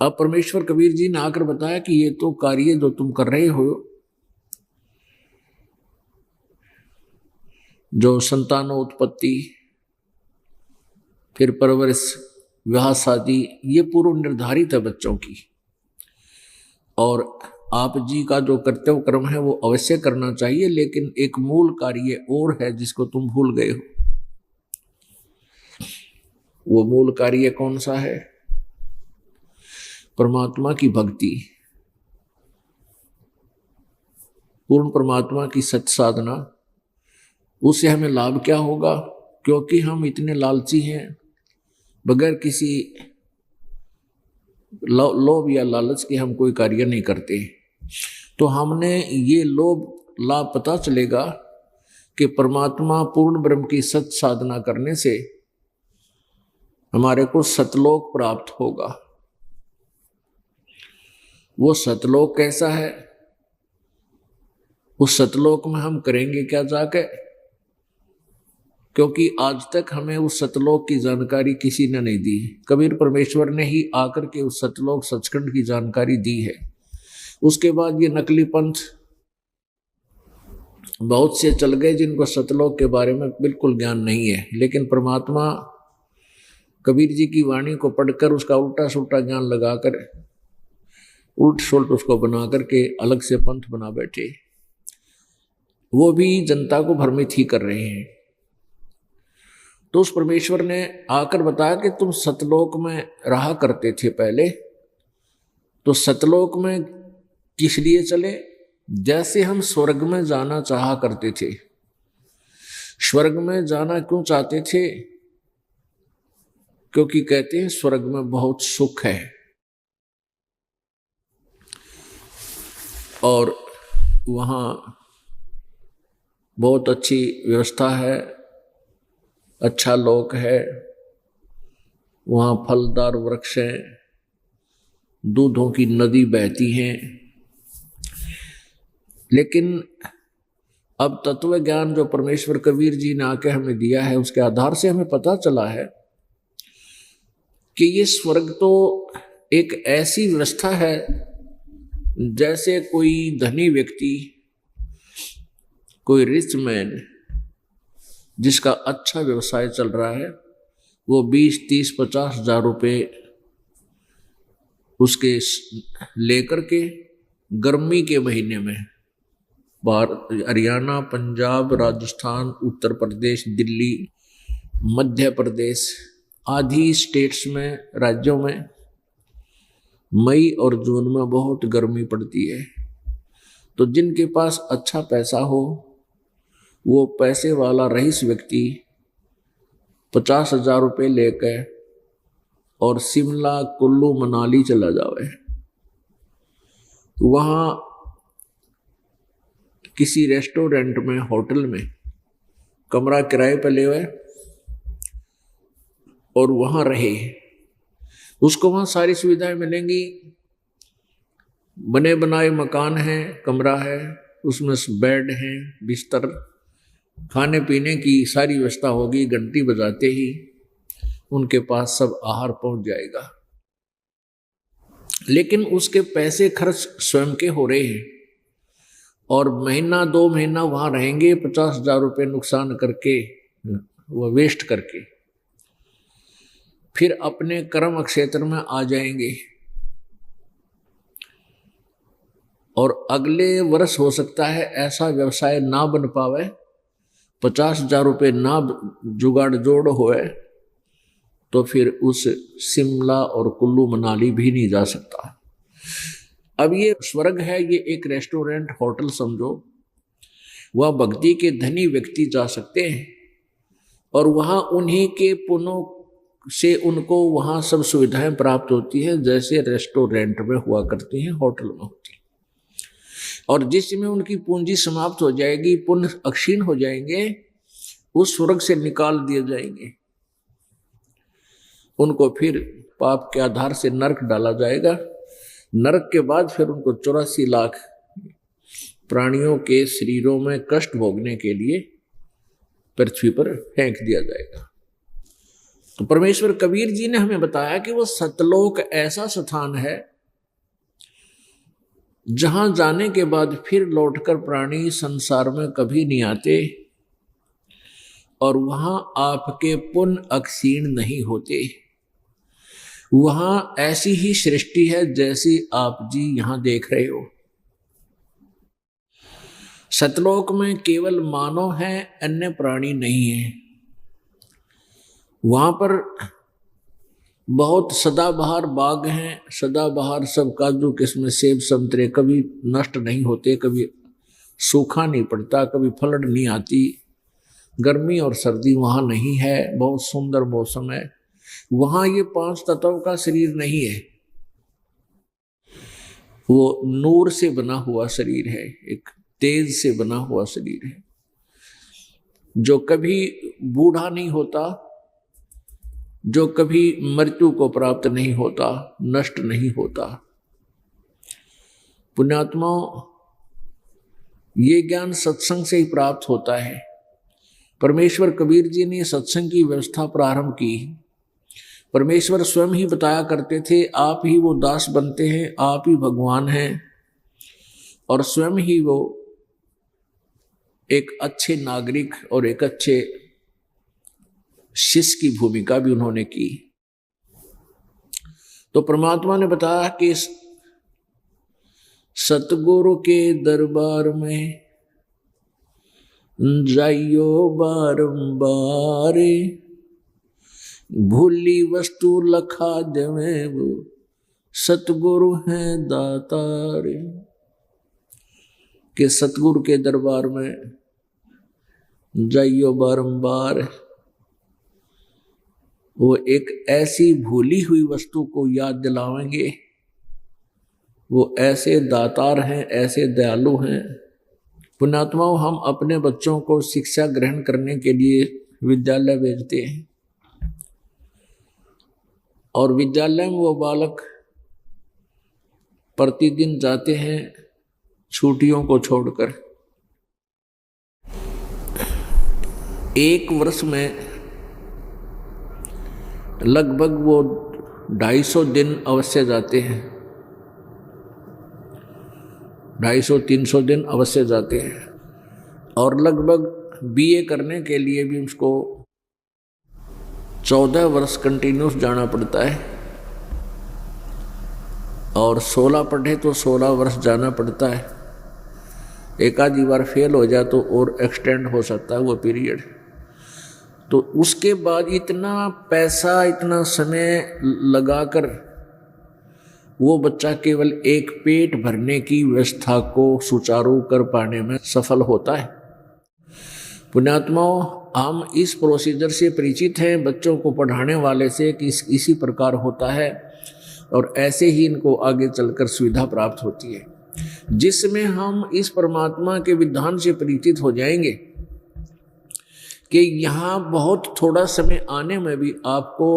अब परमेश्वर कबीर जी ने आकर बताया कि ये तो कार्य जो तुम कर रहे हो, जो संतानोत्पत्ति, फिर परवरिश, विवाह शादी, ये पूर्व निर्धारित है बच्चों की। और आप जी का जो कर्तव्य कर्म है वो अवश्य करना चाहिए, लेकिन एक मूल कार्य और है जिसको तुम भूल गए हो। वो मूल कार्य कौन सा है? परमात्मा की भक्ति, पूर्ण परमात्मा की सत्य साधना। उससे हमें लाभ क्या होगा? क्योंकि हम इतने लालची हैं, बगैर किसी लोभ या लालच के हम कोई कार्य नहीं करते। तो हमने ये लोभ लाभ पता चलेगा कि परमात्मा पूर्ण ब्रह्म की सत्य साधना करने से हमारे को सतलोक प्राप्त होगा। वो सतलोक कैसा है? उस सतलोक में हम करेंगे क्या जाके? क्योंकि आज तक हमें उस सतलोक की जानकारी किसी ने नहीं दी। कबीर परमेश्वर ने ही आकर के उस सतलोक सचखंड की जानकारी दी है। उसके बाद ये नकली पंथ बहुत से चल गए जिनको सतलोक के बारे में बिल्कुल ज्ञान नहीं है, लेकिन परमात्मा कबीर जी की वाणी को पढ़कर उसका उल्टा सुल्टा ज्ञान लगाकर उल्ट सुल्ट उसको बना करके अलग से पंथ बना बैठे। वो भी जनता को भ्रमित ही कर रहे हैं। तो उस परमेश्वर ने आकर बताया कि तुम सतलोक में रहा करते थे पहले, तो सतलोक में किस लिए चले? जैसे हम स्वर्ग में जाना चाहा करते थे। स्वर्ग में जाना क्यों चाहते थे? क्योंकि कहते हैं स्वर्ग में बहुत सुख है और वहाँ बहुत अच्छी व्यवस्था है, अच्छा लोक है, वहाँ फलदार वृक्ष हैं, दूधों की नदी बहती हैं। लेकिन अब तत्व ज्ञान जो परमेश्वर कबीर जी ने आके हमें दिया है, उसके आधार से हमें पता चला है कि ये स्वर्ग तो एक ऐसी व्यवस्था है जैसे कोई धनी व्यक्ति, कोई रिच मैन जिसका अच्छा व्यवसाय चल रहा है, वो 20, 30, 50 हजार रुपये उसके लेकर के गर्मी के महीने में हरियाणा, पंजाब, राजस्थान, उत्तर प्रदेश, दिल्ली, मध्य प्रदेश आदि स्टेट्स में, राज्यों में मई और जून में बहुत गर्मी पड़ती है। तो जिनके पास अच्छा पैसा हो वो पैसे वाला रईस व्यक्ति 50,000 रुपये लेकर और शिमला, कुल्लू, मनाली चला जावे। वहाँ किसी रेस्टोरेंट में, होटल में कमरा किराए पर ले और वहाँ रहे। उसको वहाँ सारी सुविधाएं मिलेंगी, बने बनाए मकान है, कमरा है, उसमें बेड है, बिस्तर, खाने पीने की सारी व्यवस्था होगी। घंटी बजाते ही उनके पास सब आहार पहुंच जाएगा। लेकिन उसके पैसे खर्च स्वयं के हो रहे हैं और महीना 2 महीना वहां रहेंगे 50,000 रुपये नुकसान करके, वो वेस्ट करके, फिर अपने कर्म क्षेत्र में आ जाएंगे और अगले वर्ष हो सकता है ऐसा व्यवसाय ना बन पावे, 50,000 रुपये ना जुगाड़ जोड़ होए, तो फिर उस शिमला और कुल्लू मनाली भी नहीं जा सकता। अब ये स्वर्ग है, ये एक रेस्टोरेंट, होटल समझो। वह भक्ति के धनी व्यक्ति जा सकते हैं और वहाँ उन्हीं के पुण्यों से उनको वहाँ सब सुविधाएं प्राप्त होती है जैसे रेस्टोरेंट में हुआ करती हैं, होटल में होती है। और जिस समय उनकी पूंजी समाप्त हो जाएगी, पुण्य अक्षीण हो जाएंगे, उस स्वर्ग से निकाल दिए जाएंगे। उनको फिर पाप के आधार से नरक डाला जाएगा। नरक के बाद फिर उनको 84 लाख प्राणियों के शरीरों में कष्ट भोगने के लिए पृथ्वी पर फेंक दिया जाएगा। तो परमेश्वर कबीर जी ने हमें बताया कि वो सतलोक ऐसा स्थान है जहां जाने के बाद फिर लौटकर प्राणी संसार में कभी नहीं आते और वहां आपके पुण्य अक्षीण नहीं होते। वहां ऐसी ही सृष्टि है जैसी आप जी यहां देख रहे हो। सतलोक में केवल मानव है, अन्य प्राणी नहीं है। वहां पर बहुत सदाबहार बाग हैं, सदाबहार सब काजू किस्म, सेब, संतरे कभी नष्ट नहीं होते, कभी सूखा नहीं पड़ता, कभी फलड़ नहीं आती। गर्मी और सर्दी वहाँ नहीं है, बहुत सुंदर मौसम है। वहाँ ये 5 तत्वों का शरीर नहीं है, वो नूर से बना हुआ शरीर है, एक तेज से बना हुआ शरीर है जो कभी बूढ़ा नहीं होता, जो कभी मृत्यु को प्राप्त नहीं होता, नष्ट नहीं होता। पुण्यात्माओं, ये ज्ञान सत्संग से ही प्राप्त होता है। परमेश्वर कबीर जी ने सत्संग की व्यवस्था प्रारंभ की। परमेश्वर स्वयं ही बताया करते थे, आप ही वो दास बनते हैं, आप ही भगवान हैं, और स्वयं ही वो एक अच्छे नागरिक और एक अच्छे शिष्य की भूमिका भी उन्होंने की। तो परमात्मा ने बताया कि सतगुरु के दरबार में जाइयो बारंबार, भूली वस्तु लखा देवे वो सतगुरु हैं दातार। कि सतगुरु के दरबार में जाइयो बारंबार, वो एक ऐसी भूली हुई वस्तु को याद दिलावेंगे। वो ऐसे दातार हैं, ऐसे दयालु हैं। पुण्यात्माओं, हम अपने बच्चों को शिक्षा ग्रहण करने के लिए विद्यालय भेजते हैं और विद्यालय में वो बालक प्रतिदिन जाते हैं छुट्टियों को छोड़कर। 1 वर्ष में लगभग वो 250 दिन अवश्य जाते हैं, 250-300 दिन अवश्य जाते हैं। और लगभग बीए करने के लिए भी उसको 14 वर्ष कंटिन्यूस जाना पड़ता है और 16 पढ़े तो 16 वर्ष जाना पड़ता है। एक आधी बार फेल हो जाए तो और एक्सटेंड हो सकता है वो पीरियड। तो उसके बाद इतना पैसा इतना समय लगाकर वो बच्चा केवल एक पेट भरने की व्यवस्था को सुचारू कर पाने में सफल होता है। पुण्यात्माओं, हम इस प्रोसीजर से परिचित हैं बच्चों को पढ़ाने वाले से कि इसी प्रकार होता है, और ऐसे ही इनको आगे चलकर सुविधा प्राप्त होती है, जिसमें हम इस परमात्मा के विधान से परिचित हो जाएंगे कि यहाँ बहुत थोड़ा समय आने में भी आपको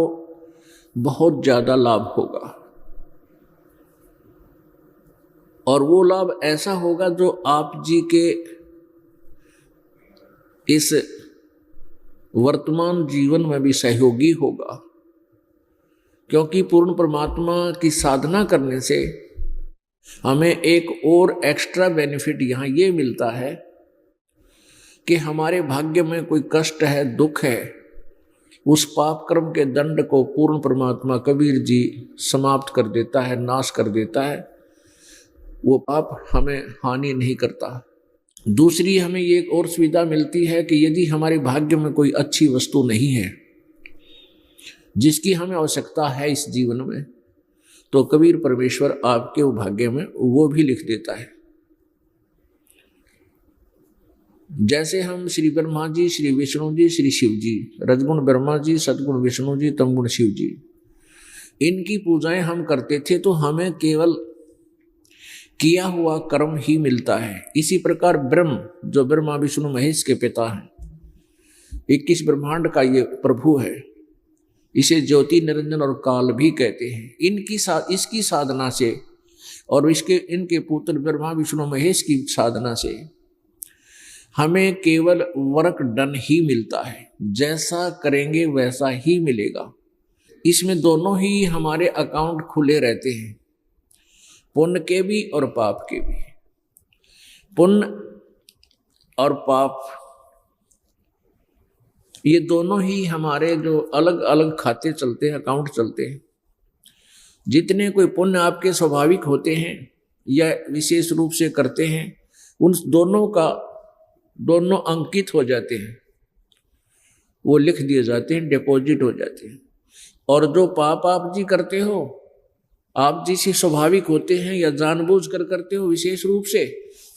बहुत ज़्यादा लाभ होगा, और वो लाभ ऐसा होगा जो आप जी के इस वर्तमान जीवन में भी सहयोगी होगा। क्योंकि पूर्ण परमात्मा की साधना करने से हमें एक और एक्स्ट्रा बेनिफिट यहाँ ये मिलता है कि हमारे भाग्य में कोई कष्ट है, दुख है, उस पाप कर्म के दंड को पूर्ण परमात्मा कबीर जी समाप्त कर देता है, नाश कर देता है। वो पाप हमें हानि नहीं करता। दूसरी हमें ये एक और सुविधा मिलती है कि यदि हमारे भाग्य में कोई अच्छी वस्तु नहीं है जिसकी हमें आवश्यकता है इस जीवन में, तो कबीर परमेश्वर आपके वो भाग्य में वो भी लिख देता है। जैसे हम श्री ब्रह्मा जी, श्री विष्णु जी, श्री शिव जी, रजगुण ब्रह्मा जी, सदगुण विष्णु जी, तमगुण शिव जी, इनकी पूजाएं हम करते थे तो हमें केवल किया हुआ कर्म ही मिलता है। इसी प्रकार ब्रह्म, जो ब्रह्मा विष्णु महेश के पिता हैं, 21 ब्रह्मांड का ये प्रभु है, इसे ज्योति निरंजन और काल भी कहते हैं। इसकी साधना से और इनके पुत्र ब्रह्मा विष्णु महेश की साधना से हमें केवल वर्क डन ही मिलता है, जैसा करेंगे वैसा ही मिलेगा। इसमें दोनों ही हमारे अकाउंट खुले रहते हैं, पुण्य के भी और पाप के भी। पुण्य और पाप ये दोनों ही हमारे जो अलग अलग खाते चलते हैं, अकाउंट चलते हैं। जितने कोई पुण्य आपके स्वाभाविक होते हैं या विशेष रूप से करते हैं, उन दोनों अंकित हो जाते हैं, वो लिख दिए जाते हैं, डिपॉजिट हो जाते हैं। और जो पाप आप जी करते हो, आप जी से स्वाभाविक होते हैं या जानबूझ कर करते हो विशेष रूप से,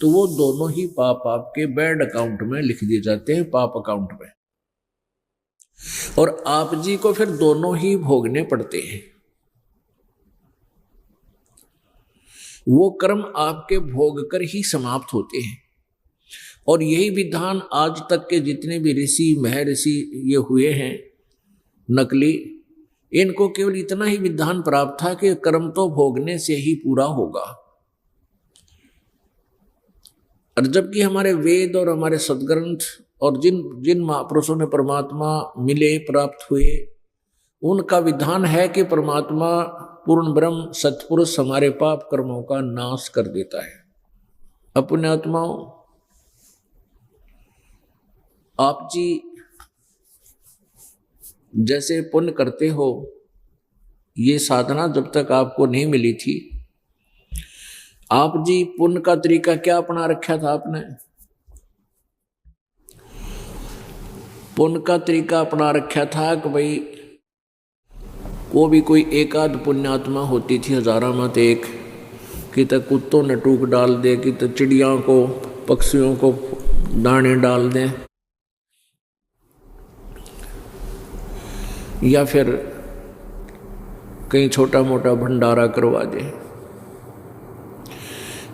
तो वो दोनों ही पाप आपके बैड अकाउंट में लिख दिए जाते हैं, पाप अकाउंट में। और आप जी को फिर दोनों ही भोगने पड़ते हैं। वो कर्म आपके भोग कर ही समाप्त होते हैं। और यही विधान आज तक के जितने भी ऋषि महर्षि ये हुए हैं नकली, इनको केवल इतना ही विधान प्राप्त था कि कर्म तो भोगने से ही पूरा होगा। और जबकि हमारे वेद और हमारे सदग्रंथ और जिन महापुरुषों ने परमात्मा मिले, प्राप्त हुए, उनका विधान है कि परमात्मा पूर्ण ब्रह्म सत्पुरुष हमारे पाप कर्मों का नाश कर देता है। अपने आत्माओं, आप जी जैसे पुण्य करते हो, ये साधना जब तक आपको नहीं मिली थी, आप जी पुण्य का तरीका क्या अपना रखा था? आपने पुण्य का तरीका अपना रखा था कि भाई वो भी कोई एक आध पुण्यात्मा होती थी, हजारा मत एक, कि तो कुत्तों ने टूक डाल दे, कि तो चिड़ियों को, पक्षियों को दाने डाल दें, या फिर कहीं छोटा मोटा भंडारा करवा दे।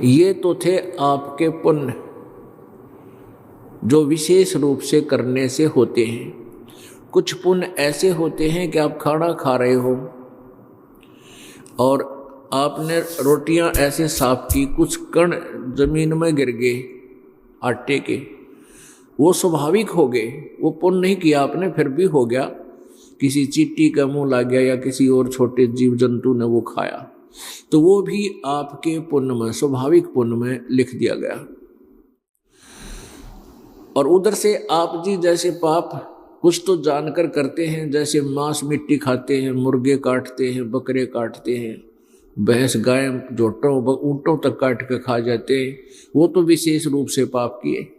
ये तो थे आपके पुण्य जो विशेष रूप से करने से होते हैं। कुछ पुण्य ऐसे होते हैं कि आप खाना खा रहे हो और आपने रोटियां ऐसे साफ की, कुछ कण जमीन में गिर गए आटे के, वो स्वाभाविक हो गए, वो पुण्य नहीं किया आपने, फिर भी हो गया। किसी चींटी का मुंह लग गया या किसी और छोटे जीव जंतु ने वो खाया, तो वो भी आपके पुण्य में, स्वाभाविक पुण्य में लिख दिया गया। और उधर से आप जी जैसे पाप कुछ तो जानकर करते हैं, जैसे मांस मिट्टी खाते हैं, मुर्गे काटते हैं, बकरे काटते हैं, भैंस गाय जोटों ऊँटों तक काट के खा जाते हैं, वो तो विशेष रूप से पाप किए।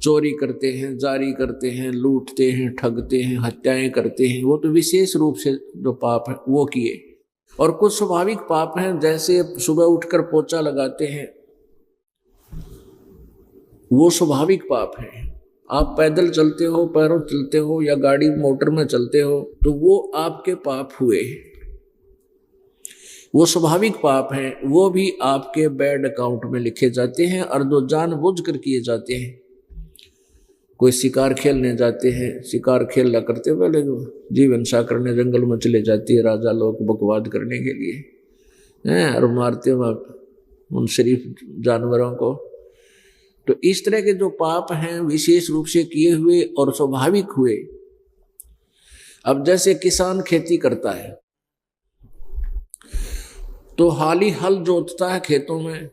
चोरी करते हैं, जारी करते हैं, लूटते हैं, ठगते हैं, हत्याएं करते हैं, वो तो विशेष रूप से जो पाप है वो किए। और कुछ स्वाभाविक पाप हैं, जैसे सुबह उठकर पोछा लगाते हैं, वो स्वाभाविक पाप है। आप पैदल चलते हो, पैरों चलते हो या गाड़ी मोटर में चलते हो, तो वो आपके पाप हुए, वो स्वाभाविक पाप हैं, वो भी आपके बैड अकाउंट में लिखे जाते हैं। और जो जानबूझकर किए जाते हैं, कोई शिकार खेलने जाते हैं, शिकार खेलना करते पहले जीवन सा करने जंगल में चले जाती है राजा लोग बकवाद करने के लिए हैं, और मारते हैं उन शरीफ जानवरों को। तो इस तरह के जो पाप हैं विशेष रूप से किए हुए और स्वाभाविक हुए। अब जैसे किसान खेती करता है तो हाली हल जोतता है, खेतों में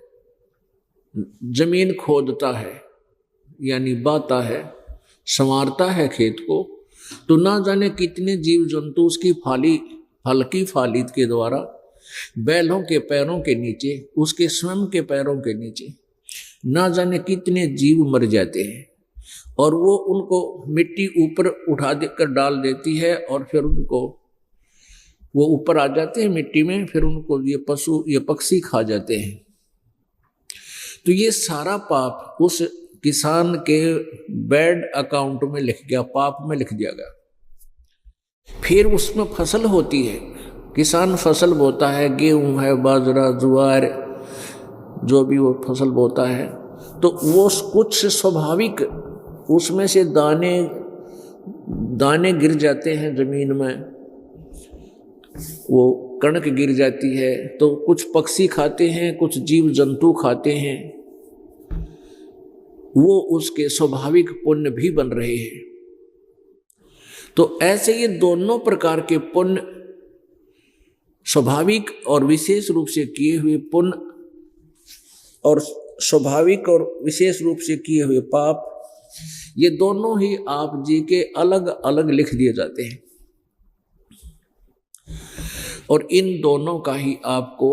जमीन खोदता है, यानी बाता है, संवारता है खेत को, तो ना जाने कितने जीव जंतु उसकी हल्की फालिद के द्वारा बैलों के पैरों के नीचे, उसके स्वयं के पैरों के नीचे ना जाने कितने जीव मर जाते हैं। और वो उनको मिट्टी ऊपर उठा देकर डाल देती है, और फिर उनको वो ऊपर आ जाते हैं मिट्टी में, फिर उनको ये पशु ये पक्षी खा जाते हैं। तो ये सारा पाप उस किसान के बैड अकाउंट में लिख गया, पाप में लिख दिया गया। फिर उसमें फसल होती है, किसान फसल बोता है, गेहूं है, बाजरा, ज्वार, जो भी वो फसल बोता है, तो वो कुछ स्वाभाविक उसमें से दाने गिर जाते हैं जमीन में, वो कणक गिर जाती है, तो कुछ पक्षी खाते हैं, कुछ जीव जंतु खाते हैं, वो उसके स्वाभाविक पुण्य भी बन रहे हैं। तो ऐसे ये दोनों प्रकार के पुण्य, स्वाभाविक और विशेष रूप से किए हुए पुण्य और स्वाभाविक और विशेष रूप से किए हुए पाप, ये दोनों ही आप जी के अलग अलग लिख दिए जाते हैं, और इन दोनों का ही आपको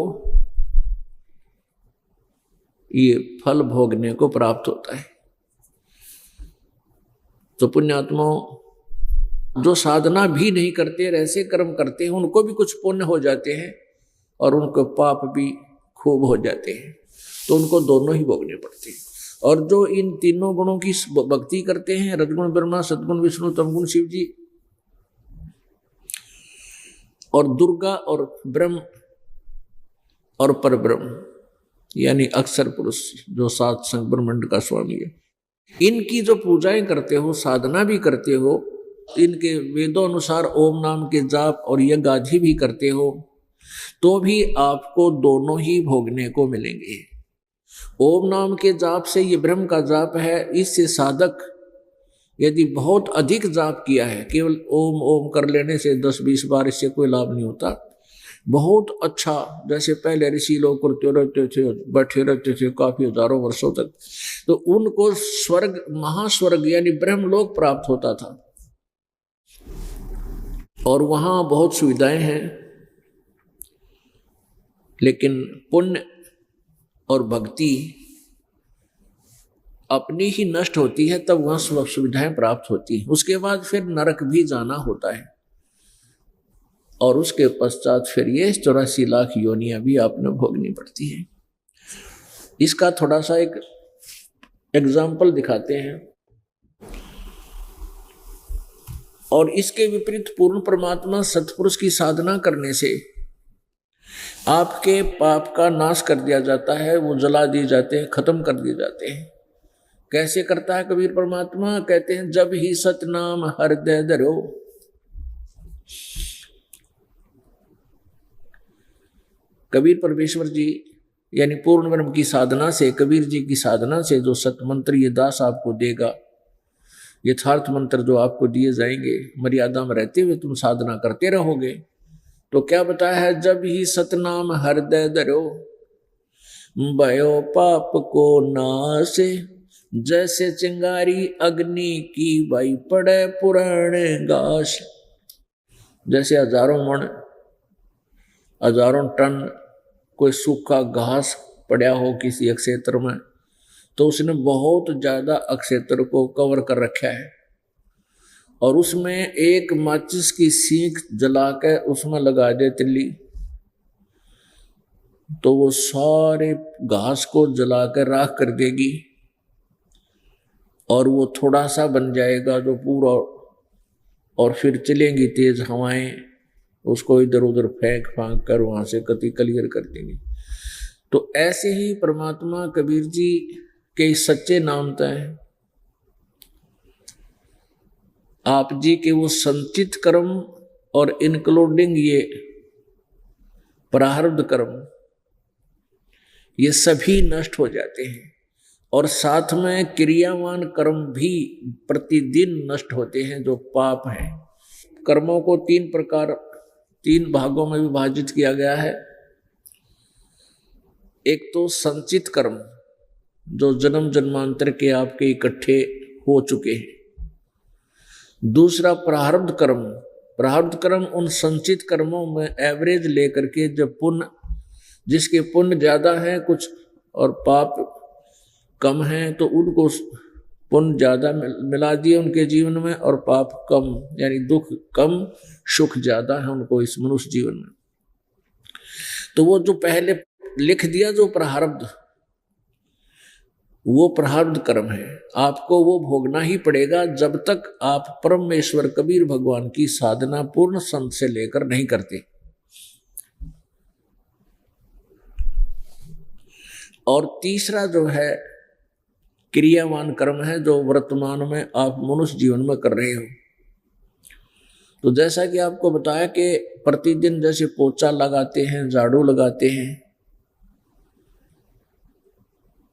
ये फल भोगने को प्राप्त होता है। तो पुण्यात्माओं जो साधना भी नहीं करते, ऐसे कर्म करते हैं, उनको भी कुछ पुण्य हो जाते हैं और उनको पाप भी खूब हो जाते हैं, तो उनको दोनों ही भोगने पड़ते हैं। और जो इन तीनों गुणों की भक्ति करते हैं, रजगुण ब्रह्मा, सद्गुण विष्णु, तमगुण शिव जी, और दुर्गा और ब्रह्म और परब्रह्म यानी अक्षर पुरुष जो सात संग ब्रह्मांड का स्वामी है, इनकी जो पूजाएं करते हो, साधना भी करते हो, इनके वेदों अनुसार ओम नाम के जाप और यज्ञ आदि भी करते हो, तो भी आपको दोनों ही भोगने को मिलेंगे। ओम नाम के जाप से, ये ब्रह्म का जाप है, इससे साधक यदि बहुत अधिक जाप किया है, केवल ओम ओम कर लेने से 10-20 बार इससे कोई लाभ नहीं होता। बहुत अच्छा, जैसे पहले ऋषि लोग करते रहते थे, बैठे रहते थे काफी हजारों वर्षों तक, तो उनको स्वर्ग, महास्वर्ग यानी ब्रह्मलोक प्राप्त होता था, और वहां बहुत सुविधाएं हैं। लेकिन पुण्य और भक्ति अपनी ही नष्ट होती है, तब वहां सुविधाएं प्राप्त होती हैं। उसके बाद फिर नरक भी जाना होता है, और उसके पश्चात फिर ये 84 लाख योनियां भी आपने भोगनी पड़ती है। इसका थोड़ा सा एक एग्जाम्पल दिखाते हैं। और इसके विपरीत पूर्ण परमात्मा सत्पुरुष की साधना करने से आपके पाप का नाश कर दिया जाता है, वो जला दिए जाते हैं, खत्म कर दिए जाते हैं। कैसे करता है कबीर परमात्मा? कहते हैं, जब ही सतनाम हृदय धरो, कबीर परमेश्वर जी यानी पूर्ण ब्रह्म की साधना से, कबीर जी की साधना से जो सतमंत्र ये दास आपको देगा, यथार्थ मंत्र जो आपको दिए जाएंगे, मर्यादा में रहते हुए तुम साधना करते रहोगे, तो क्या बताया है? जब ही सतनाम हृदय धरो, भयो पाप को नासे, जैसे चिंगारी अग्नि की भाई पड़े पुराने गाश। जैसे हजारों मण हजारों टन कोई सूखा घास पड़ा हो किसी अक्षेत्र में, तो उसने बहुत ज्यादा अक्षेत्र को कवर कर रखा है, और उसमें एक माचिस की सीख जला के उसमें लगा दे तिल्ली, तो वो सारे घास को जला कर राख कर देगी, और वो थोड़ा सा बन जाएगा जो पूरा, और फिर चलेंगी तेज हवाएं, उसको इधर उधर फेंक फांक कर वहां से कति क्लियर कर देंगी। तो ऐसे ही परमात्मा कबीर जी के सच्चे नामता है आप जी के वो संचित कर्म और इंक्लूडिंग ये प्रारब्ध कर्म, ये सभी नष्ट हो जाते हैं, और साथ में क्रियावान कर्म भी प्रतिदिन नष्ट होते हैं जो पाप हैं। कर्मों को तीन भागों में विभाजित किया गया है। एक तो संचित कर्म जो जन्म जन्मांतर के आपके इकट्ठे हो चुके हैं, दूसरा प्रारब्ध कर्म। प्रारब्ध कर्म उन संचित कर्मों में एवरेज लेकर के जब पुण्य, जिसके पुण्य ज्यादा है कुछ और पाप कम है, तो उनको पुण्य ज्यादा मिला दिए उनके जीवन में, और पाप कम, यानी दुख कम सुख ज्यादा है उनको इस मनुष्य जीवन में। तो वो जो पहले लिख दिया जो प्रारब्ध, वो प्रारब्ध कर्म है, आपको वो भोगना ही पड़ेगा जब तक आप परमेश्वर कबीर भगवान की साधना पूर्ण संत से लेकर नहीं करते। और तीसरा जो है क्रियावान कर्म है जो वर्तमान में आप मनुष्य जीवन में कर रहे हो। तो जैसा कि आपको बताया कि प्रतिदिन जैसे पोछा लगाते हैं, झाड़ू लगाते हैं,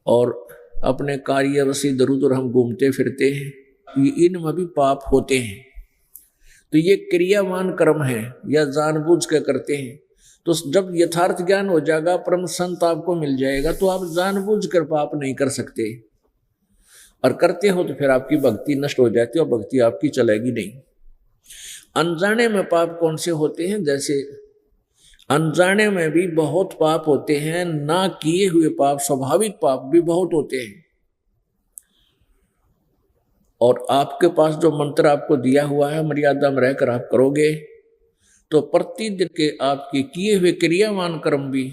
और अपने कार्यवश इधर उधर हम घूमते फिरते हैं, इनमें भी पाप होते हैं। तो ये क्रियावान कर्म है या जानबूझ के करते हैं। तो जब यथार्थ ज्ञान हो जाएगा, परम संत आपको मिल जाएगा, तो आप जानबूझ कर पाप नहीं कर सकते, और करते हो तो फिर आपकी भक्ति नष्ट हो जाती है और भक्ति आपकी चलेगी नहीं। अनजाने में पाप कौन से होते हैं? जैसे अनजाने में भी बहुत पाप होते हैं, ना किए हुए पाप, स्वाभाविक पाप भी बहुत होते हैं। और आपके पास जो मंत्र आपको दिया हुआ है, मर्यादा में रहकर आप करोगे तो प्रतिदिन के आपके किए हुए क्रियावान कर्म भी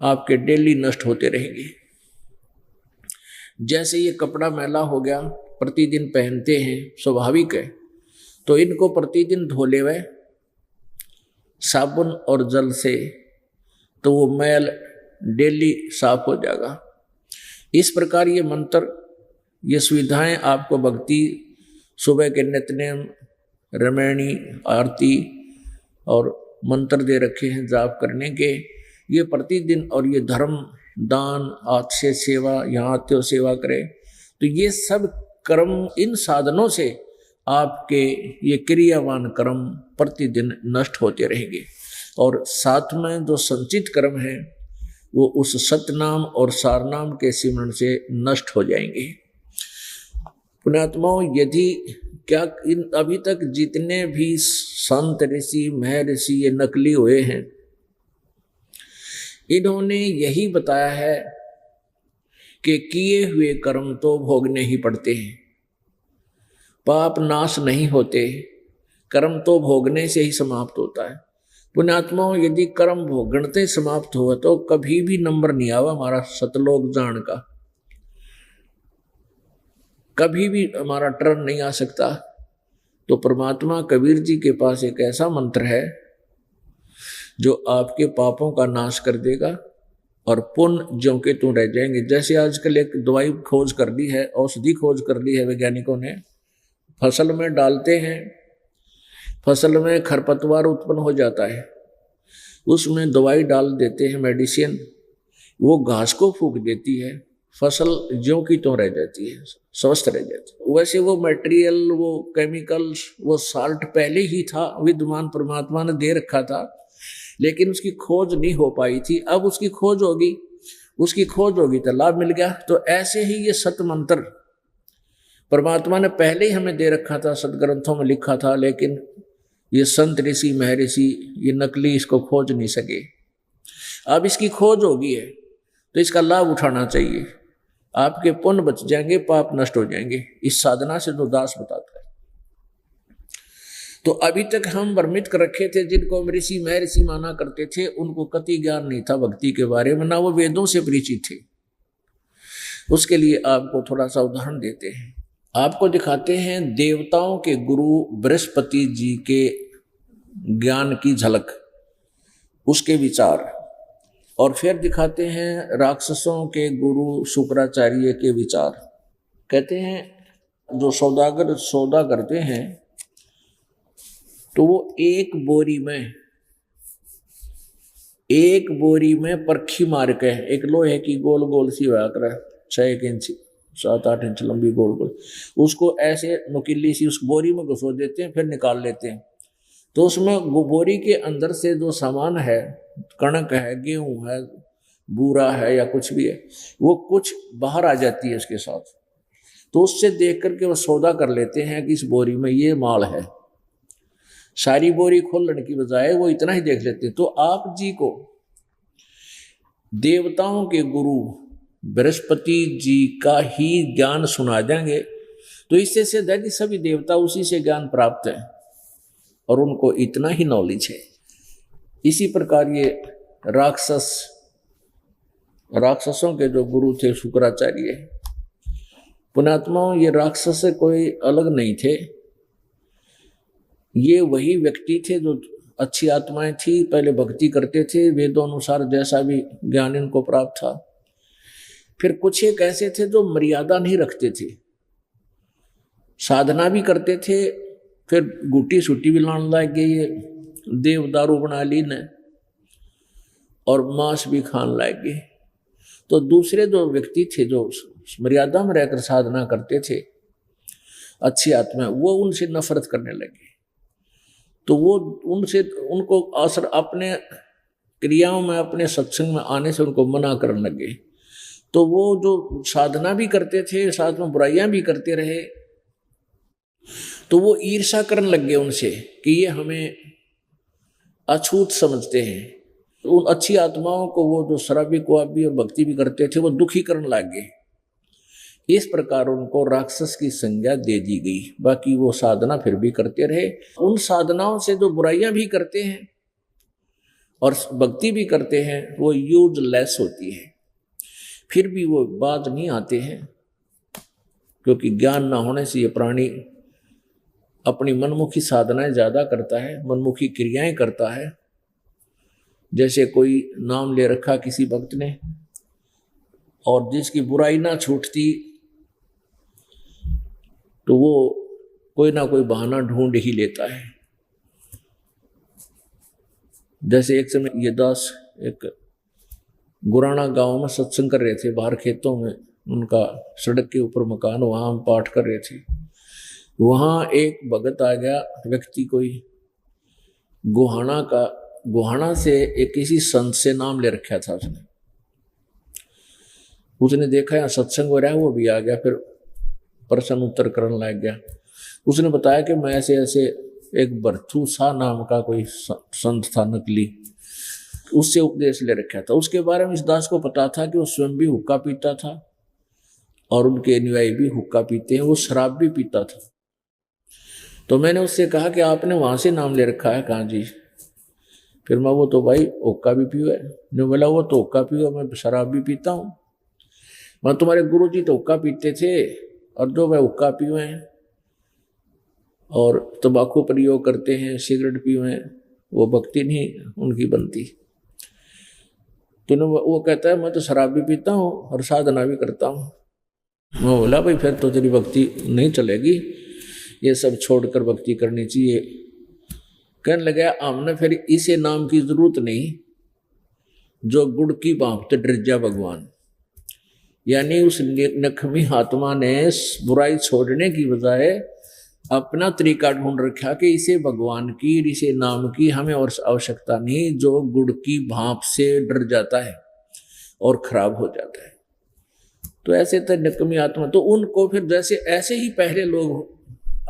आपके डेली नष्ट होते रहेंगे। जैसे ये कपड़ा मैला हो गया, प्रतिदिन पहनते हैं, स्वाभाविक है, तो इनको प्रतिदिन धो ले हुए साबुन और जल से, तो वो मैल डेली साफ हो जाएगा। इस प्रकार ये मंत्र, ये सुविधाएं आपको भक्ति, सुबह के नित्यनेम, रमैणी, आरती और मंत्र दे रखे हैं जाप करने के, ये प्रतिदिन, और ये धर्म, दान, आत्य सेवा, यहाँ आते हो सेवा करें, तो ये सब कर्म, इन साधनों से आपके ये क्रियावान कर्म प्रतिदिन नष्ट होते रहेंगे। और साथ में जो संचित कर्म है वो उस सतनाम और सारनाम के सिमरण से नष्ट हो जाएंगे। पुण्यात्माओं, यदि क्या इन अभी तक जितने भी संत ऋषि महर्षि ये नकली हुए हैं, इन्होंने यही बताया है कि किए हुए कर्म तो भोगने ही पड़ते हैं, पाप नाश नहीं होते, कर्म तो भोगने से ही समाप्त होता है। पुण्यात्माओं, यदि कर्म भोगणते समाप्त हुआ तो कभी भी नंबर नहीं आवा हमारा सतलोक जान का, कभी भी हमारा टर्न नहीं आ सकता। तो परमात्मा कबीर जी के पास एक ऐसा मंत्र है जो आपके पापों का नाश कर देगा और पुण्य ज्यों के त्यों रह जाएंगे। जैसे आजकल एक दवाई खोज कर ली है, औषधि खोज कर ली है वैज्ञानिकों ने, फसल में डालते हैं, फसल में खरपतवार उत्पन्न हो जाता है, उसमें दवाई डाल देते हैं मेडिसिन, वो घास को फूंक देती है, फसल ज्यों की त्यों रह जाती है, स्वस्थ रह जाती है। वैसे वो मटेरियल, वो केमिकल्स, वो साल्ट पहले ही था, विद्यमान परमात्मा ने दे रखा था, लेकिन उसकी खोज नहीं हो पाई थी। अब उसकी खोज होगी तो लाभ मिल गया। तो ऐसे ही ये सत मंत्र परमात्मा ने पहले ही हमें दे रखा था, सदग्रंथों में लिखा था, लेकिन ये संत ऋषि महर्षि ये नकली इसको खोज नहीं सके। अब इसकी खोज होगी है तो इसका लाभ उठाना चाहिए। आपके पुण्य बच जाएंगे, पाप नष्ट हो जाएंगे, इस साधना से जो दास बताता है। तो अभी तक हम भ्रमित कर रखे थे, जिनको ऋषि महर्षि माना करते थे उनको कति ज्ञान नहीं था भक्ति के बारे में, ना वो वेदों से परिचित थे। उसके लिए आपको थोड़ा सा उदाहरण देते हैं, आपको दिखाते हैं देवताओं के गुरु बृहस्पति जी के ज्ञान की झलक, उसके विचार, और फिर दिखाते हैं राक्षसों के गुरु शुक्राचार्य के विचार। कहते हैं जो सौदागर सौदा करते हैं तो वो एक बोरी में परखी मार के, एक लोहे की गोल गोल सी हुआ कर 6 इंच 7-8 इंच लंबी गोल गोल, उसको ऐसे नुकीली सी उस बोरी में घुसो देते हैं, फिर निकाल लेते हैं। तो उसमें वो बोरी के अंदर से जो सामान है, कणक है, गेहूं है, बूरा है या कुछ भी है, वो कुछ बाहर आ जाती है उसके साथ। तो उससे देख करके वो सौदा कर लेते हैं कि इस बोरी में ये माल है। सारी बोरी खोलने की बजाय वो इतना ही देख लेते हैं। तो आप जी को देवताओं के गुरु बृहस्पति जी का ही ज्ञान सुना देंगे तो इससे सिद्ध है कि सभी देवता उसी से ज्ञान प्राप्त है और उनको इतना ही नॉलेज है। इसी प्रकार ये राक्षसों के जो गुरु थे शुक्राचार्य, पुण्यात्माओं, ये राक्षस से कोई अलग नहीं थे। ये वही व्यक्ति थे जो अच्छी आत्माएं थी, पहले भक्ति करते थे, वेदों अनुसार जैसा भी ज्ञान इनको प्राप्त था। फिर कुछ एक ऐसे थे जो मर्यादा नहीं रखते थे, साधना भी करते थे, फिर गुटी सुटी भी लाने लग गए, ये देवदारू बना ली ने और मांस भी खाने लग गए। तो दूसरे जो व्यक्ति थे जो मर्यादा में रहकर साधना करते थे, अच्छी आत्मा, वो उनसे नफरत करने लगे। तो वो उनको असर अपने क्रियाओं में, अपने सत्संग में आने से उनको मना करने लगे। तो वो जो साधना भी करते थे, साथ में बुराइयां भी करते रहे, तो वो ईर्ष्या करने लग गए उनसे कि ये हमें अछूत समझते हैं। उन अच्छी आत्माओं को वो जो शराबी कुआबी और भक्ति भी करते थे वो दुखी करने लग गए। इस प्रकार उनको राक्षस की संज्ञा दे दी गई। बाकी वो साधना फिर भी करते रहे। उन साधनाओं से जो बुराइयां भी करते हैं और भक्ति भी करते हैं वो यूजलेस होती है, फिर भी वो बात नहीं आते हैं, क्योंकि ज्ञान ना होने से ये प्राणी अपनी मनमुखी साधनाएं ज्यादा करता है, मनमुखी क्रियाएं करता है। जैसे कोई नाम ले रखा किसी भक्त ने और जिसकी बुराई ना छूटती तो वो कोई ना कोई बहाना ढूंढ ही लेता है। जैसे एक समय ये दास एक गुराना गांव में सत्संग कर रहे थे, बाहर खेतों में उनका सड़क के ऊपर मकान, वहां हम पाठ कर रहे थे। वहां एक भगत आ गया व्यक्ति, कोई गोहाना से एक किसी संत से नाम ले रखा था उसने देखा यहाँ सत्संग हो रहा है, वो भी आ गया, फिर प्रश्न उत्तर करने लग गया। उसने बताया कि मैं ऐसे ऐसे एक भरथू सा नाम का कोई संत था नकली, उससे उपदेश ले रखा था। उसके बारे में इस दास को पता था कि वो स्वयं भी हुक्का पीता था और उनके अनुयायी भी हुक्का पीते हैं, वो शराब भी पीता था। तो मैंने उससे कहा कि आपने वहां से नाम ले रखा है? कहाँ जी। फिर मैं, वो तो भाई हुक्का भी पियो है। ने बोला वो तो हुक्का पियो, मैं शराब भी पीता हूँ। मैं, तुम्हारे गुरु जी तो हुक्का पीते थे और जो मैं हुक्का पियो हैं और तंबाकू प्रयोग करते हैं, सिगरेट पियो हैं, वो भक्ति नहीं उनकी बनती। तो वो कहता है मैं तो शराब भी पीता हूँ और साधना भी करता हूँ। मैं बोला भाई फिर तो तेरी भक्ति नहीं चलेगी, ये सब छोड़कर भक्ति करनी चाहिए। कहने लगा हमने फिर इसे नाम की जरूरत नहीं जो गुड़ की भांपते डर जा भगवान। यानी उस नखमी आत्मा ने बुराई छोड़ने की बजाय अपना तरीका ढूंढ रखा कि इसे भगवान की, इसे नाम की हमें और आवश्यकता नहीं, जो गुड़ की भांप से डर जाता है और खराब हो जाता है। तो ऐसे थे नकमी आत्मा। तो उनको फिर जैसे ऐसे ही पहले लोग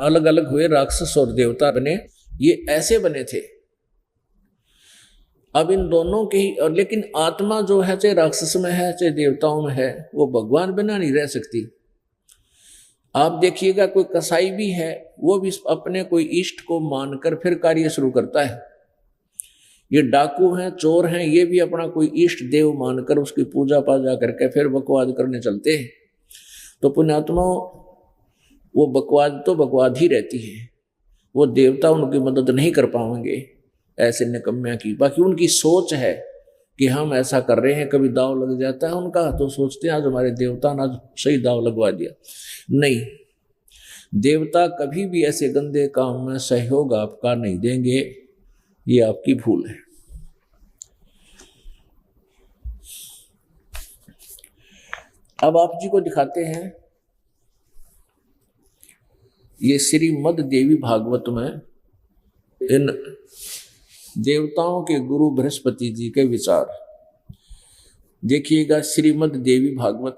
अलग अलग हुए, राक्षस और देवता बने, ये ऐसे बने थे। अब इन दोनों के ही, और लेकिन आत्मा जो है चाहे राक्षस में है चाहे देवताओं में है, वो भगवान बिना नहीं रह सकती। आप देखिएगा कोई कसाई भी है, वो भी अपने कोई इष्ट को मानकर फिर कार्य शुरू करता है। ये डाकू हैं, चोर हैं, ये भी अपना कोई इष्ट देव मानकर उसकी पूजा पाजा करके फिर बकवाद करने चलते हैं। तो पुण्यात्मा वो बकवाद तो बकवाद ही रहती है, वो देवता उनकी मदद नहीं कर पाएंगे ऐसे निकम्मिया की। बाकी उनकी सोच है कि हम ऐसा कर रहे हैं, कभी दाव लग जाता है उनका तो सोचते हैं आज हमारे देवता ने आज सही दाव लगवा दिया। नहीं, देवता कभी भी ऐसे गंदे काम में सहयोग आपका नहीं देंगे, ये आपकी भूल है। अब आप जी को दिखाते हैं, ये श्रीमद् देवी भागवत में इन देवताओं के गुरु बृहस्पति जी के विचार देखिएगा। श्रीमद् देवी भागवत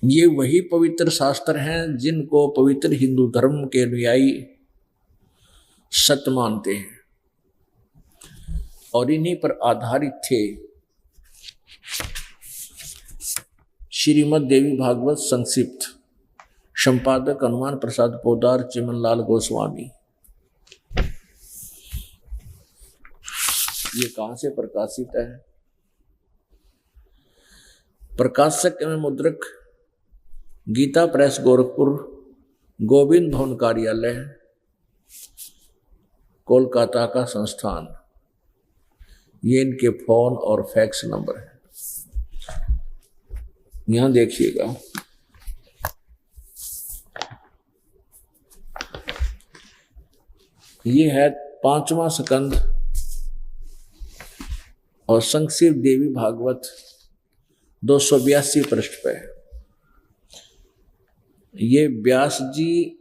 ये वही पवित्र शास्त्र हैं जिनको पवित्र हिंदू धर्म के अनुयायी सत्य मानते हैं, और इन्हीं पर आधारित थे श्रीमद् देवी भागवत संक्षिप्त। संपादक हनुमान प्रसाद पोदार, चिमनलाल गोस्वामी। ये कहां से प्रकाशित है? प्रकाशक एवं मुद्रक गीता प्रेस गोरखपुर, गोविंद भवन कार्यालय, कोलकाता का संस्थान। ये इनके फोन और फैक्स नंबर है, यहां देखिएगा। ये है 5वां स्कंद और संक्षिप्त देवी भागवत 282 पृष्ठ पे। ये व्यास जी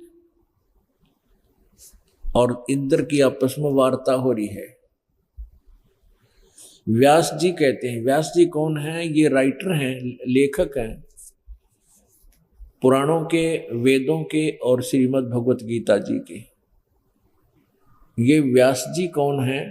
और इंद्र की आपस में वार्ता हो रही है। व्यास जी कहते हैं, व्यास जी कौन हैं? ये राइटर हैं, लेखक हैं पुराणों के, वेदों के और श्रीमद् भगवत गीता जी के। ये व्यास जी कौन हैं?